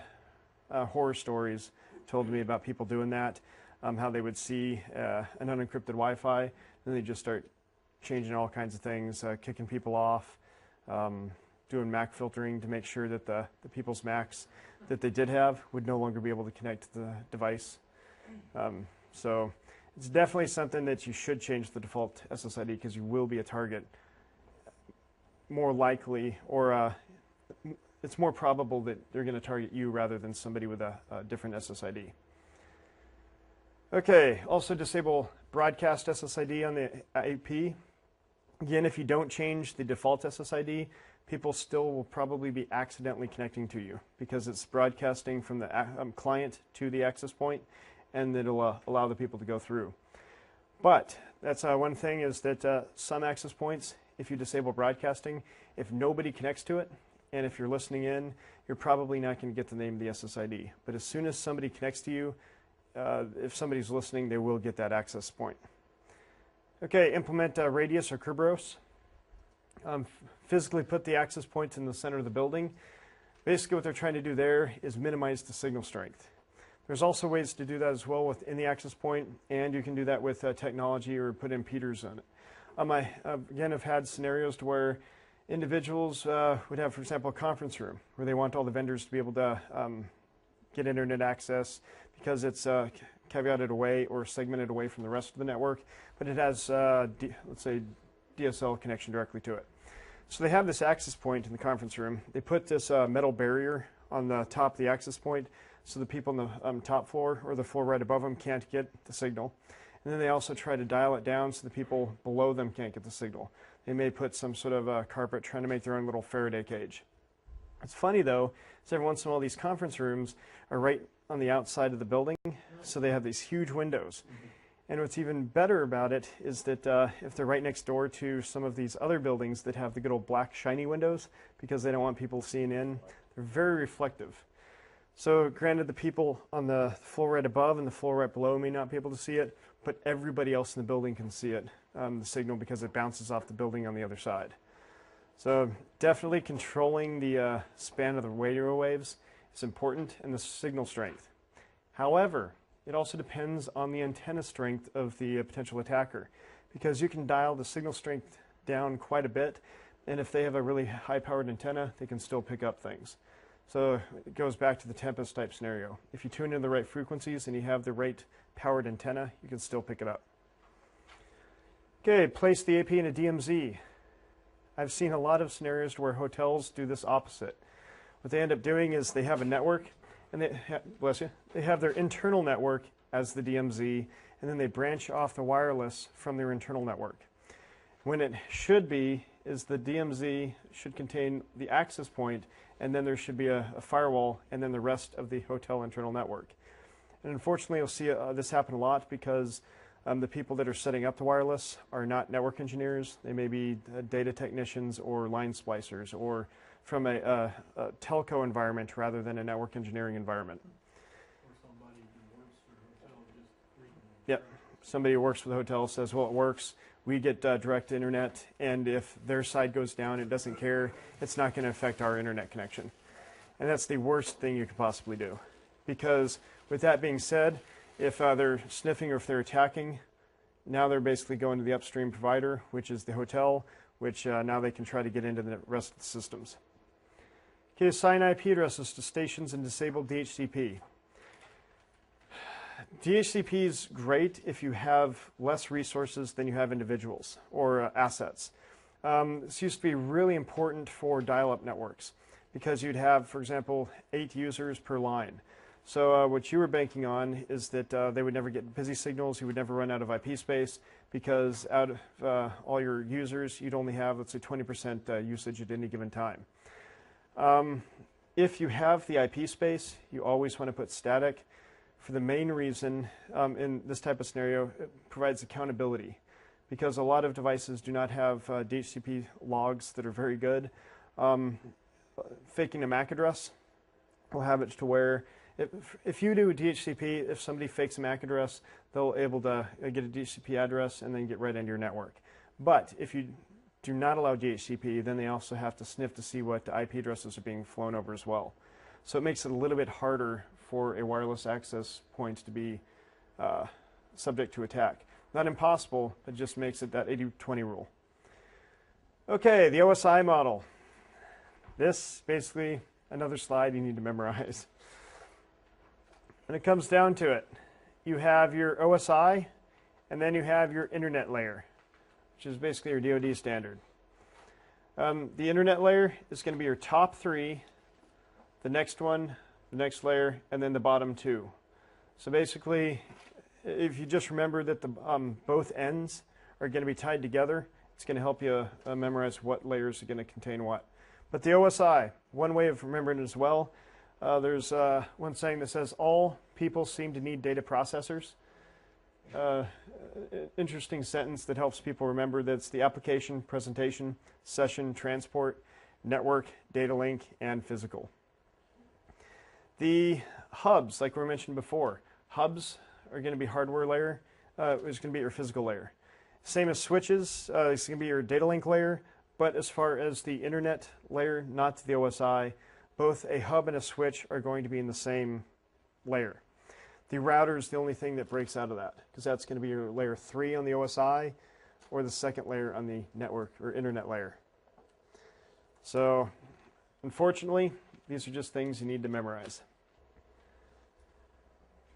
horror stories told to me about people doing that, how they would see an unencrypted Wi-Fi, then they just start changing all kinds of things, kicking people off, doing MAC filtering to make sure that the people's Macs that they did have would no longer be able to connect to the device. So it's definitely something that you should change the default SSID because you will be a target more likely, or it's more probable that they're going to target you rather than somebody with a different SSID. Okay, also disable broadcast SSID on the IP. Again, if you don't change the default SSID, people still will probably be accidentally connecting to you because it's broadcasting from the client to the access point, and it'll allow the people to go through. But that's one thing is that some access points, if you disable broadcasting, if nobody connects to it, and if you're listening in, you're probably not going to get the name of the SSID. But as soon as somebody connects to you, if somebody's listening, they will get that access point. Okay, implement radius or Kerberos. Physically put the access point in the center of the building. Basically what they're trying to do there is minimize the signal strength. There's also ways to do that as well within the access point, and you can do that with technology or put impeders on it. I again have had scenarios to where individuals would have, for example, a conference room where they want all the vendors to be able to get internet access because it's caveated away or segmented away from the rest of the network, but it has, let's say, DSL connection directly to it. So they have this access point in the conference room. They put this metal barrier on the top of the access point so the people on the top floor or the floor right above them can't get the signal. And then they also try to dial it down so the people below them can't get the signal. They may put some sort of carpet trying to make their own little Faraday cage. It's funny though, is every once in a while these conference rooms are right on the outside of the building, so they have these huge windows. And what's even better about it is that if they're right next door to some of these other buildings that have the good old black shiny windows, because they don't want people seeing in, they're very reflective. So granted, the people on the floor right above and the floor right below may not be able to see it, but everybody else in the building can see it, the signal, because it bounces off the building on the other side. So definitely controlling the span of the radio waves is important, and the signal strength. However, it also depends on the antenna strength of the potential attacker, because you can dial the signal strength down quite a bit, and if they have a really high-powered antenna, they can still pick up things. So it goes back to the Tempest type scenario. If you tune in the right frequencies and you have the right powered antenna, you can still pick it up. Okay, place the AP in a DMZ. I've seen a lot of scenarios where hotels do this opposite. What they end up doing is they have a network, and they have their internal network as the DMZ, and then they branch off the wireless from their internal network. When it should be is the DMZ should contain the access point, and then there should be a firewall, and then the rest of the hotel internal network. And unfortunately, you'll see this happen a lot because the people that are setting up the wireless are not network engineers. They may be data technicians or line splicers, or from a telco environment rather than a network engineering environment. Or somebody who works for the hotel just reading. Yep. Somebody who works for the hotel says, well, it works. We get direct internet, and if their side goes down, it doesn't care. It's not going to affect our internet connection. And that's the worst thing you could possibly do. Because with that being said, if they're sniffing or if they're attacking, now they're basically going to the upstream provider, which is the hotel, which now they can try to get into the rest of the systems. Okay, assign IP addresses to stations and disable DHCP. DHCP is great if you have less resources than you have individuals or assets. This used to be really important for dial-up networks because you'd have, for example, 8 users per line. So what you were banking on is that they would never get busy signals, you would never run out of IP space, because out of all your users, you'd only have, let's say, 20% usage at any given time. If you have the IP space, you always want to put static for the main reason in this type of scenario, it provides accountability because a lot of devices do not have DHCP logs that are very good. Faking a MAC address will have it to where if you do DHCP, if somebody fakes a MAC address, they'll able to get a DHCP address and then get right into your network. But if you do not allow DHCP, then they also have to sniff to see what IP addresses are being flown over as well. So it makes it a little bit harder for a wireless access point to be subject to attack. Not impossible, but just makes it that 80-20 rule. Okay, the OSI model. This basically another slide you need to memorize. When it comes down to it, you have your OSI, and then you have your internet layer, which is basically your DoD standard. The internet layer is going to be your top three, the next one, the next layer, and then the bottom two. So basically, if you just remember that the both ends are going to be tied together, it's going to help you memorize what layers are going to contain what. But the OSI, one way of remembering it as well, there's one saying that says, all people seem to need data processors. Interesting sentence that helps people remember that it's the application, presentation, session, transport, network, data link, and physical. The hubs, like we mentioned before, hubs are going to be hardware layer. It's going to be your physical layer. Same as switches, it's going to be your data link layer. But as far as the internet layer, not the OSI, both a hub and a switch are going to be in the same layer. The router is the only thing that breaks out of that, because that's going to be your layer 3 on the OSI or the second layer on the network or internet layer. So unfortunately, these are just things you need to memorize.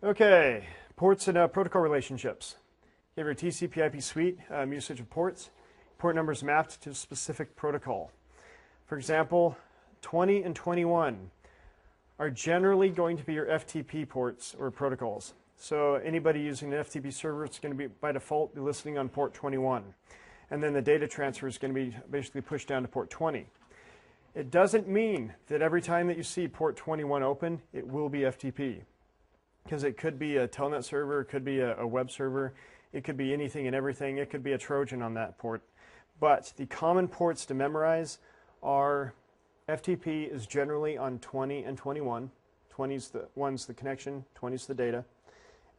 Okay, ports and protocol relationships. You have your TCP/IP suite, usage of ports. Port numbers mapped to a specific protocol. For example, 20 and 21 are generally going to be your FTP ports or protocols. So anybody using an FTP server, it's going to be by default be listening on port 21. And then the data transfer is going to be basically pushed down to port 20. It doesn't mean that every time that you see port 21 open, it will be FTP. Because it could be a telnet server, it could be a web server, it could be anything and everything, it could be a Trojan on that port. But the common ports to memorize are FTP is generally on 20 and 21. 20 is the one's the connection, 20 is the data.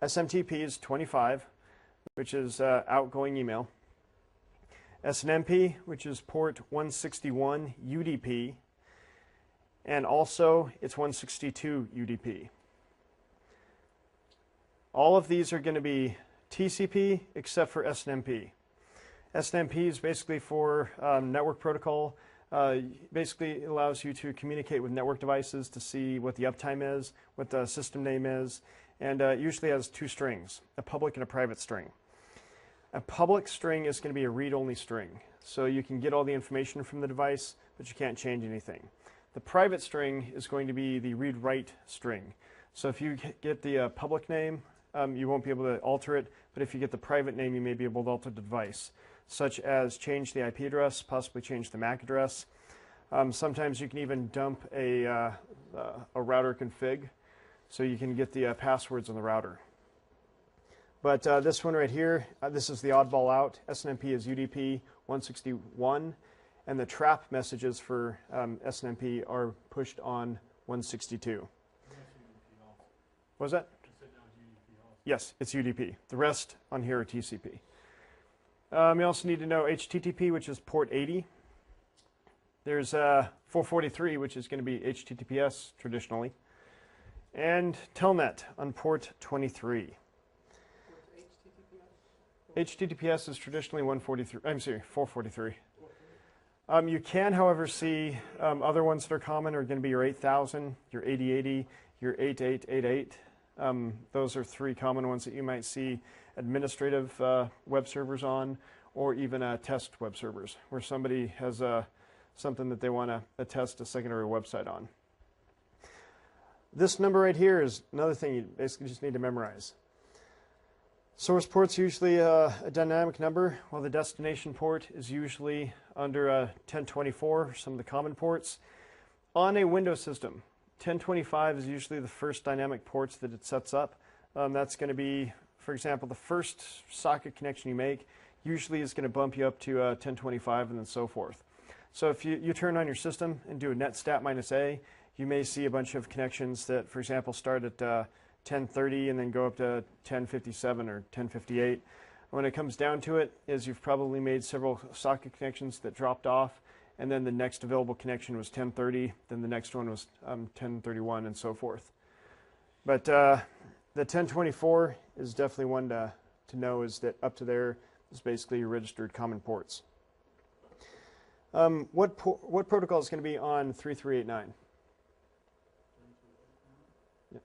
SMTP is 25, which is outgoing email. SNMP, which is port 161 UDP, and also it's 162 UDP. All of these are going to be TCP except for SNMP. SNMP is basically for network protocol. Basically allows you to communicate with network devices to see what the uptime is, what the system name is, and usually has two strings, a public and a private string. A public string is going to be a read-only string, so you can get all the information from the device, but you can't change anything. The private string is going to be the read-write string. So if you get the public name, you won't be able to alter it, but if you get the private name, you may be able to alter the device, such as change the IP address, possibly change the MAC address. Sometimes you can even dump a router config, so you can get the passwords on the router. But this one right here, this is the oddball out. SNMP is UDP 161, and the trap messages for SNMP are pushed on 162. What was that? Yes, it's UDP. The rest on here are TCP. You also need to know HTTP, which is port 80. There's 443, which is going to be HTTPS traditionally. And Telnet on port 23. HTTPS is traditionally 443. You can, however, see other ones that are common are going to be your 8000, your 8080, your 8888. Those are three common ones that you might see administrative web servers on, or even test web servers, where somebody has something that they want to test a secondary website on. This number right here is another thing you basically just need to memorize. Source port's usually a dynamic number, while the destination port is usually under 1024, some of the common ports. On a Windows system, 1025 is usually the first dynamic ports that it sets up. That's going to be, for example, the first socket connection you make usually is going to bump you up to 1025 and then so forth. So if you turn on your system and do a net stat minus A, you may see a bunch of connections that, for example, start at 1030 and then go up to 1057 or 1058. When it comes down to it, is you've probably made several socket connections that dropped off, and then the next available connection was 1030, then the next one was 1031, and so forth. But the 1024 is definitely one to know, is that up to there is basically your registered common ports. What protocol is going to be on 3389? Yep.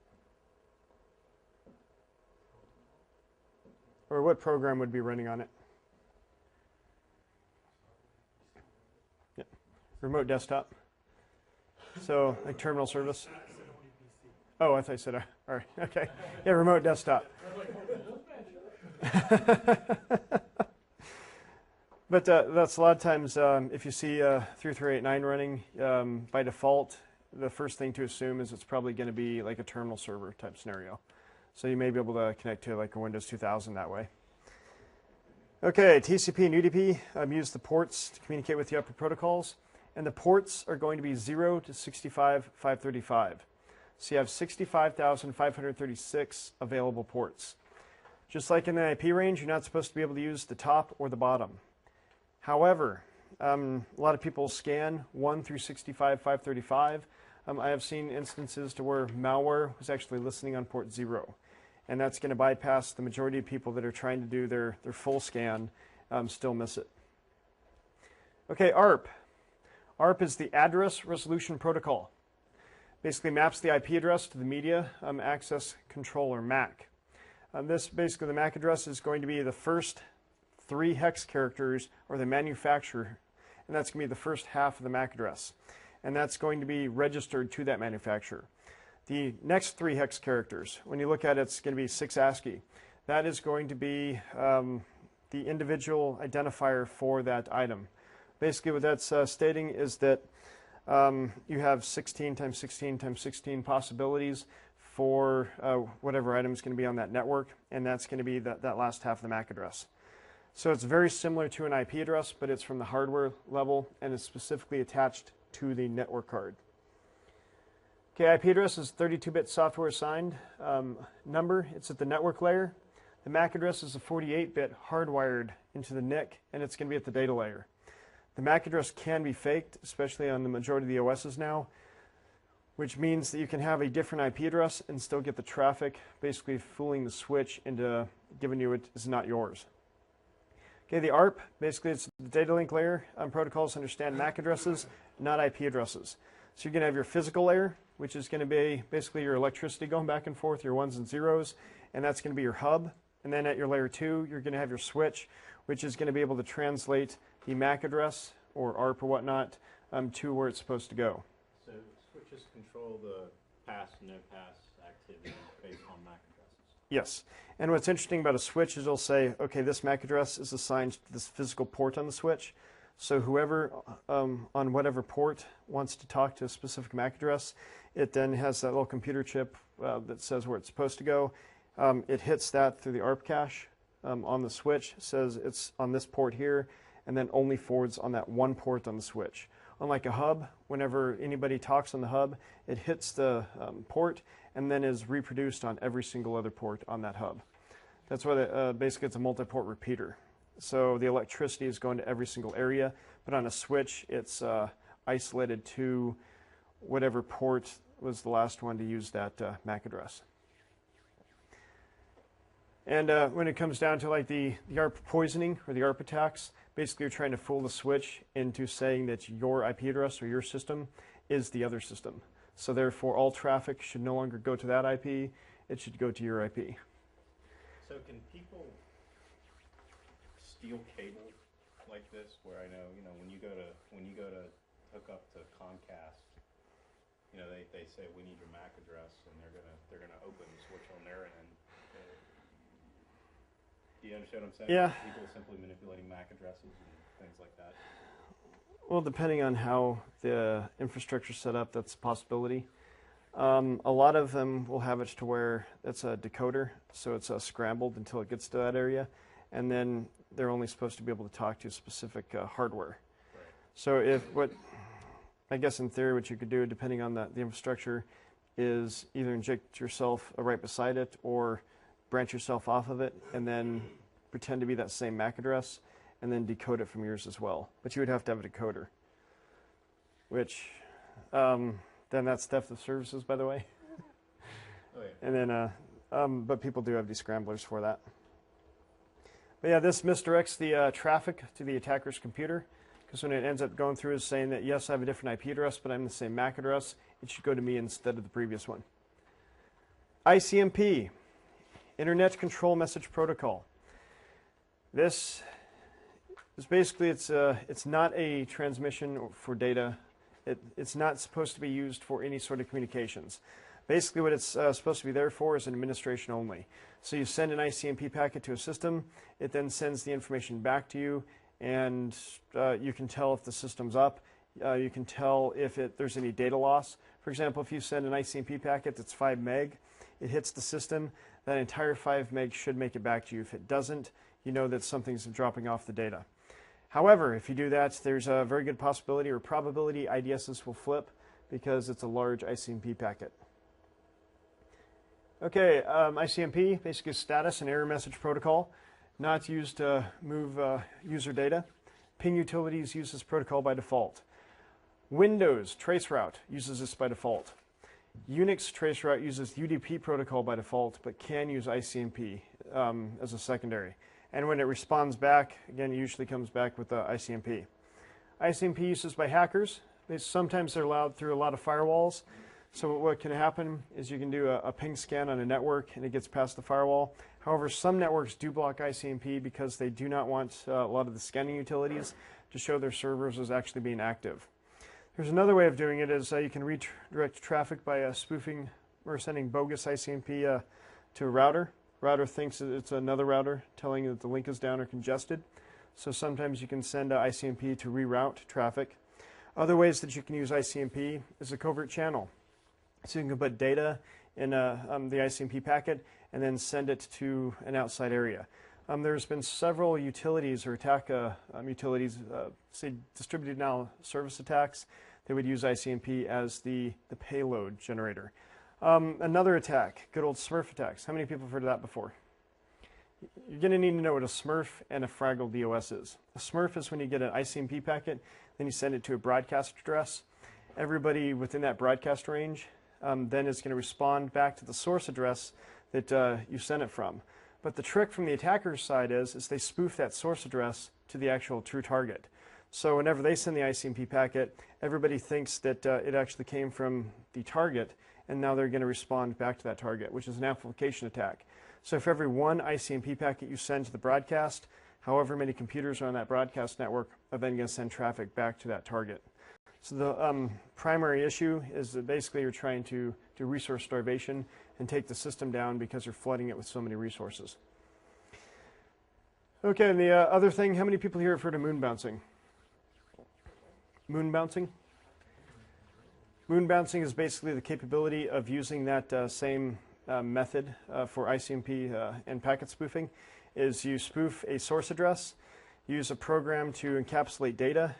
Or what program would be running on it? Yep. Remote desktop. So like terminal service. Oh, I thought you said, all right, okay. Yeah, remote desktop. But that's a lot of times, if you see 3389 running, by default, the first thing to assume is it's probably going to be like a terminal server type scenario. So you may be able to connect to like a Windows 2000 that way. Okay, TCP and UDP use the ports to communicate with the upper protocols. And the ports are going to be 0 to 65,535. So you have 65,536 available ports. Just like in the IP range, you're not supposed to be able to use the top or the bottom. However, a lot of people scan 1 through 65,535. I have seen instances to where malware was actually listening on port 0. And that's going to bypass the majority of people that are trying to do their full scan, still miss it. Okay, ARP. ARP is the Address Resolution Protocol. Basically maps the IP address to the Media Access Controller, MAC. Basically, the MAC address is going to be the first 3 hex characters, or the manufacturer, and that's going to be the first half of the MAC address. And that's going to be registered to that manufacturer. The next 3 hex characters, when you look at it, it's going to be 6 ASCII. That is going to be the individual identifier for that item. Basically, what that's stating is that you have 16 times 16 times 16 possibilities for whatever item is going to be on that network, and that's going to be that last half of the MAC address. So it's very similar to an IP address, but it's from the hardware level and is specifically attached to the network card. Okay, IP address is 32-bit software assigned number. It's at the network layer. The MAC address is a 48-bit hardwired into the NIC, and it's going to be at the data layer. The MAC address can be faked, especially on the majority of the OSs now, which means that you can have a different IP address and still get the traffic, basically fooling the switch into giving you it is not yours. Okay, the ARP, basically it's the data link layer. Protocols understand MAC addresses, not IP addresses. So you're going to have your physical layer, which is going to be basically your electricity going back and forth, your ones and zeros, and that's going to be your hub. And then at your layer 2, you're going to have your switch, which is going to be able to translate the MAC address or ARP or whatnot to where it's supposed to go. So switches control the pass, no pass activity based on MAC addresses. Yes. And what's interesting about a switch is it'll say, okay, this MAC address is assigned to this physical port on the switch. So whoever on whatever port wants to talk to a specific MAC address, it then has that little computer chip that says where it's supposed to go. It hits that through the ARP cache on the switch, says it's on this port here, and then only forwards on that one port on the switch. Unlike a hub, whenever anybody talks on the hub, it hits the port and then is reproduced on every single other port on that hub. That's why basically it's a multi-port repeater. So the electricity is going to every single area, but on a switch, it's isolated to whatever port was the last one to use that MAC address. And when it comes down to like the ARP poisoning or the ARP attacks, basically you're trying to fool the switch into saying that your IP address or your system is the other system. So therefore, all traffic should no longer go to that IP. It should go to your IP. So can people steal cable like this? Where I know, when you go to hook up to Comcast, they say we need your MAC address, and they're gonna open the switch on their end. Do you understand what I'm saying? Yeah. People simply manipulating MAC addresses and things like that. Well, depending on how the infrastructure is set up, that's a possibility. A lot of them will have it to where it's a decoder, so it's scrambled until it gets to that area, and then they're only supposed to be able to talk to specific hardware. Right. So I guess in theory what you could do, depending on the infrastructure, is either inject yourself right beside it or branch yourself off of it and then pretend to be that same MAC address and then decode it from yours as well. But you would have to have a decoder, which then that's theft of services, by the way. Oh, yeah. And then, but people do have descramblers for that. But yeah, this misdirects the traffic to the attacker's computer, because when it ends up going through is saying that, yes, I have a different IP address, but I'm the same MAC address, it should go to me instead of the previous one. ICMP, Internet Control Message Protocol. This is basically, it's not a transmission for data. It's not supposed to be used for any sort of communications. Basically what it's supposed to be there for is an administration only. So you send an ICMP packet to a system, it then sends the information back to you, and you can tell if the system's up. You can tell if there's any data loss. For example, if you send an ICMP packet that's 5 meg, it hits the system, that entire 5 meg should make it back to you. If it doesn't, you know that something's dropping off the data. However, if you do that, there's a very good possibility or probability IDSs will flip because it's a large ICMP packet. Okay, ICMP, basically status and error message protocol, not used to move user data. Ping Utilities uses protocol by default. Windows traceroute uses this by default. Unix traceroute uses UDP protocol by default, but can use ICMP as a secondary. And when it responds back, again, it usually comes back with ICMP. ICMP uses by hackers. Sometimes they're allowed through a lot of firewalls. So what can happen is you can do a ping scan on a network and it gets past the firewall. However, some networks do block ICMP because they do not want a lot of the scanning utilities to show their servers as actually being active. There's another way of doing it is you can redirect traffic by spoofing or sending bogus ICMP to a router. Router thinks that it's another router telling you that the link is down or congested. So sometimes you can send ICMP to reroute traffic. Other ways that you can use ICMP is a covert channel. So you can put data in the ICMP packet and then send it to an outside area. There's been several utilities or attack utilities, say distributed denial service attacks, that would use ICMP as the payload generator. Another attack, good old Smurf attacks. How many people have heard of that before? You're going to need to know what a Smurf and a Fraggle DOS is. A Smurf is when you get an ICMP packet, then you send it to a broadcast address. Everybody within that broadcast range then is going to respond back to the source address that you sent it from. But the trick from the attacker's side is they spoof that source address to the actual true target. So whenever they send the ICMP packet, everybody thinks that it actually came from the target, and now they're going to respond back to that target, which is an amplification attack. So for every one ICMP packet you send to the broadcast, however many computers are on that broadcast network are then going to send traffic back to that target. So the primary issue is that basically you're trying to do resource starvation and take the system down because you're flooding it with so many resources. Okay, and the other thing, how many people here have heard of moon bouncing? Moon bouncing? Moon bouncing is basically the capability of using that same method for ICMP and packet spoofing. Is you spoof a source address, use a program to encapsulate data,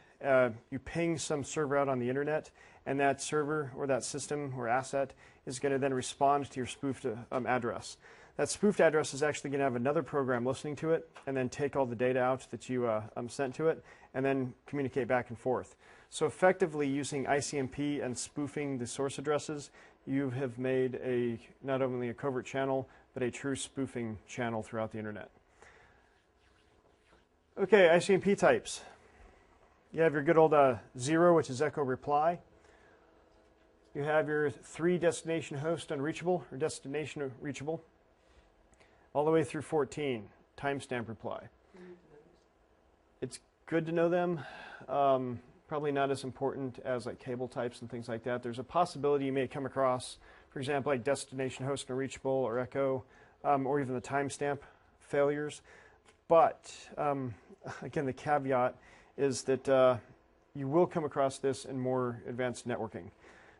you ping some server out on the internet, and that server or that system or asset is going to then respond to your spoofed address. That spoofed address is actually going to have another program listening to it and then take all the data out that you sent to it and then communicate back and forth. So effectively using ICMP and spoofing the source addresses, you have made not only a covert channel, but a true spoofing channel throughout the internet. Okay, ICMP types. You have your good old 0, which is echo reply. You have your 3 destination host unreachable or destination reachable, all the way through 14, timestamp reply. It's good to know them. Probably not as important as like cable types and things like that. There's a possibility you may come across, for example, like destination host unreachable or echo, or even the timestamp failures. But again, the caveat is that you will come across this in more advanced networking.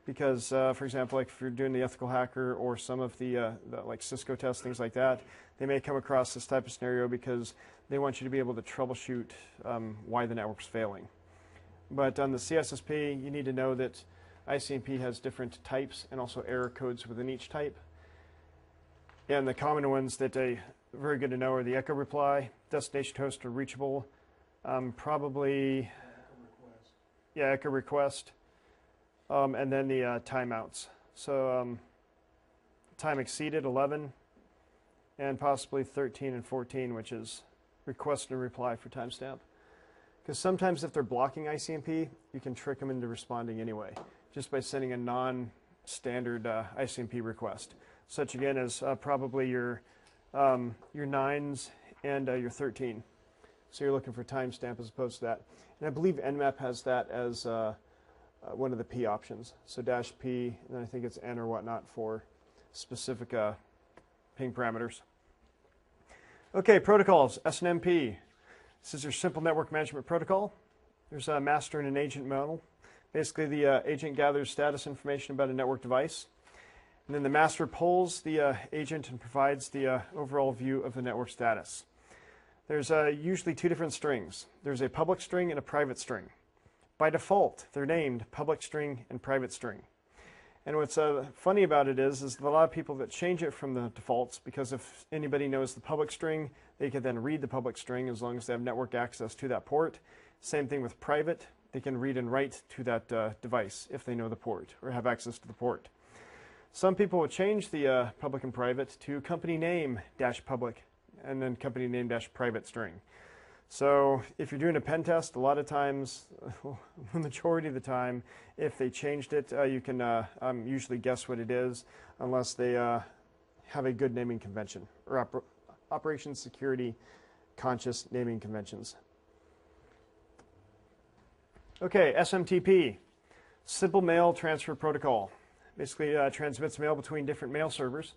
because, for example, like if you're doing the ethical hacker or some of the like Cisco tests, things like that, they may come across this type of scenario because they want you to be able to troubleshoot why the network's failing. But on the CISSP, you need to know that ICMP has different types and also error codes within each type. And the common ones that are very good to know are the echo reply, destination host or reachable, probably, yeah, echo request, and then the timeouts. So time exceeded 11, and possibly 13 and 14, which is request and reply for timestamp. Because sometimes if they're blocking ICMP, you can trick them into responding anyway, just by sending a non-standard ICMP request. Such again as probably your 9s and your 13. So you're looking for timestamp as opposed to that. And I believe Nmap has that as one of the P options. So -P, and then I think it's N or whatnot for specific ping parameters. Okay, protocols, SNMP. This is your simple network management protocol. There's a master and an agent model. Basically, the agent gathers status information about a network device. And then the master polls the agent and provides the overall view of the network status. There's usually two different strings. There's a public string and a private string. By default, they're named public string and private string. And what's funny about it is that a lot of people that change it from the defaults, because if anybody knows the public string, they can then read the public string as long as they have network access to that port. Same thing with private. They can read and write to that device if they know the port or have access to the port. Some people will change the public and private to company name -public and then company name -private string. So if you're doing a pen test, a lot of times, the majority of the time, if they changed it, you can usually guess what it is unless they have a good naming convention or operation security conscious naming conventions. Okay, SMTP, Simple Mail Transfer Protocol. Basically transmits mail between different mail servers.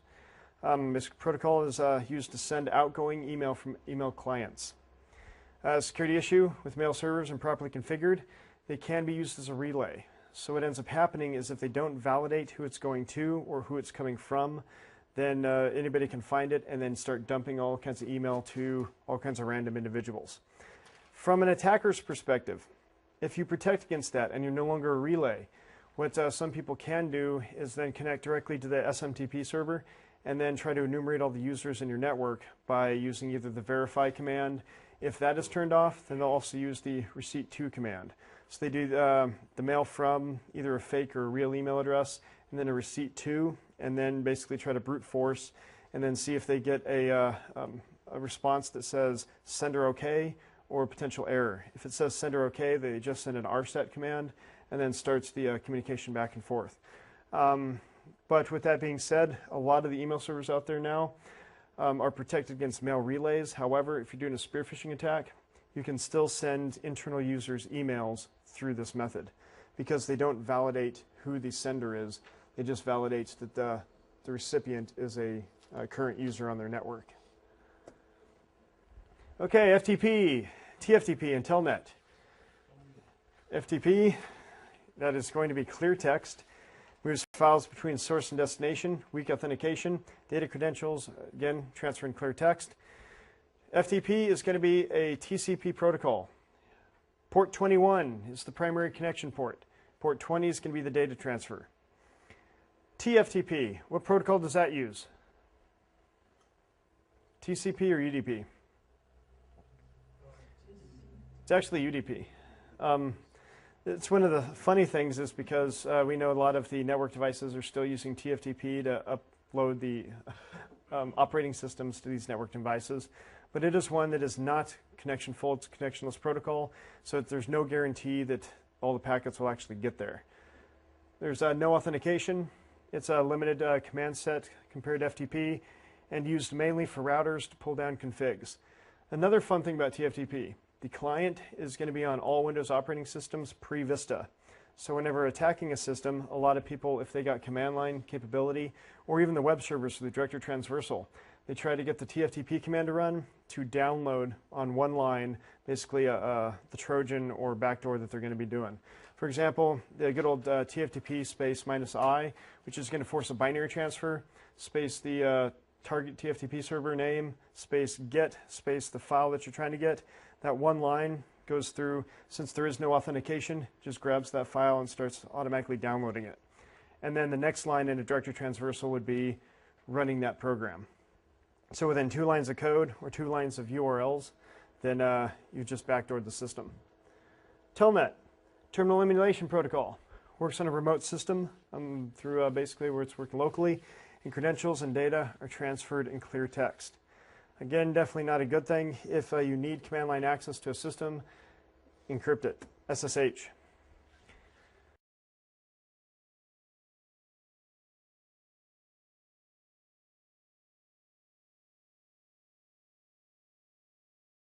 This protocol is used to send outgoing email from email clients. Security issue with mail servers improperly configured, they can be used as a relay. So what ends up happening is if they don't validate who it's going to or who it's coming from, then anybody can find it and then start dumping all kinds of email to all kinds of random individuals. From an attacker's perspective, if you protect against that and you're no longer a relay, what some people can do is then connect directly to the SMTP server and then try to enumerate all the users in your network by using either the verify command. If that is turned off, then they'll also use the receipt to command. So they do the mail from either a fake or a real email address and then a receipt to, and then basically try to brute force and then see if they get a response that says sender OK or a potential error. If it says sender OK, they just send an rset command and then starts the communication back and forth. But with that being said, a lot of the email servers out there now are protected against mail relays. However, if you're doing a spear phishing attack, you can still send internal users emails through this method because they don't validate who the sender is. They just validate that the recipient is a current user on their network. Okay, FTP, TFTP, and Telnet. FTP, that is going to be clear text. Moves files between source and destination, weak authentication, data credentials, again, transferring clear text. FTP is going to be a TCP protocol. Port 21 is the primary connection port. Port 20 is going to be the data transfer. TFTP, what protocol does that use? TCP or UDP? It's actually UDP. It's one of the funny things is because we know a lot of the network devices are still using TFTP to upload the operating systems to these network devices, but it is one that is not connection full, it's a connectionless protocol, so there's no guarantee that all the packets will actually get there. There's no authentication. It's a limited command set compared to FTP and used mainly for routers to pull down configs. Another fun thing about TFTP, the client is going to be on all Windows operating systems pre-Vista. So whenever attacking a system, a lot of people, if they got command line capability, or even the web servers for the directory transversal, they try to get the TFTP command to run to download on one line, basically the Trojan or backdoor that they're going to be doing. For example, the good old TFTP space -I, which is going to force a binary transfer, space the target TFTP server name, space get, space the file that you're trying to get. That one line goes through, since there is no authentication, just grabs that file and starts automatically downloading it. And then the next line in a directory transversal would be running that program. So within 2 lines of code or 2 lines of URLs, then you just backdoored the system. Telnet, Terminal Emulation Protocol, works on a remote system through basically where it's working locally, and credentials and data are transferred in clear text. Again, definitely not a good thing. If you need command line access to a system, encrypt it, SSH.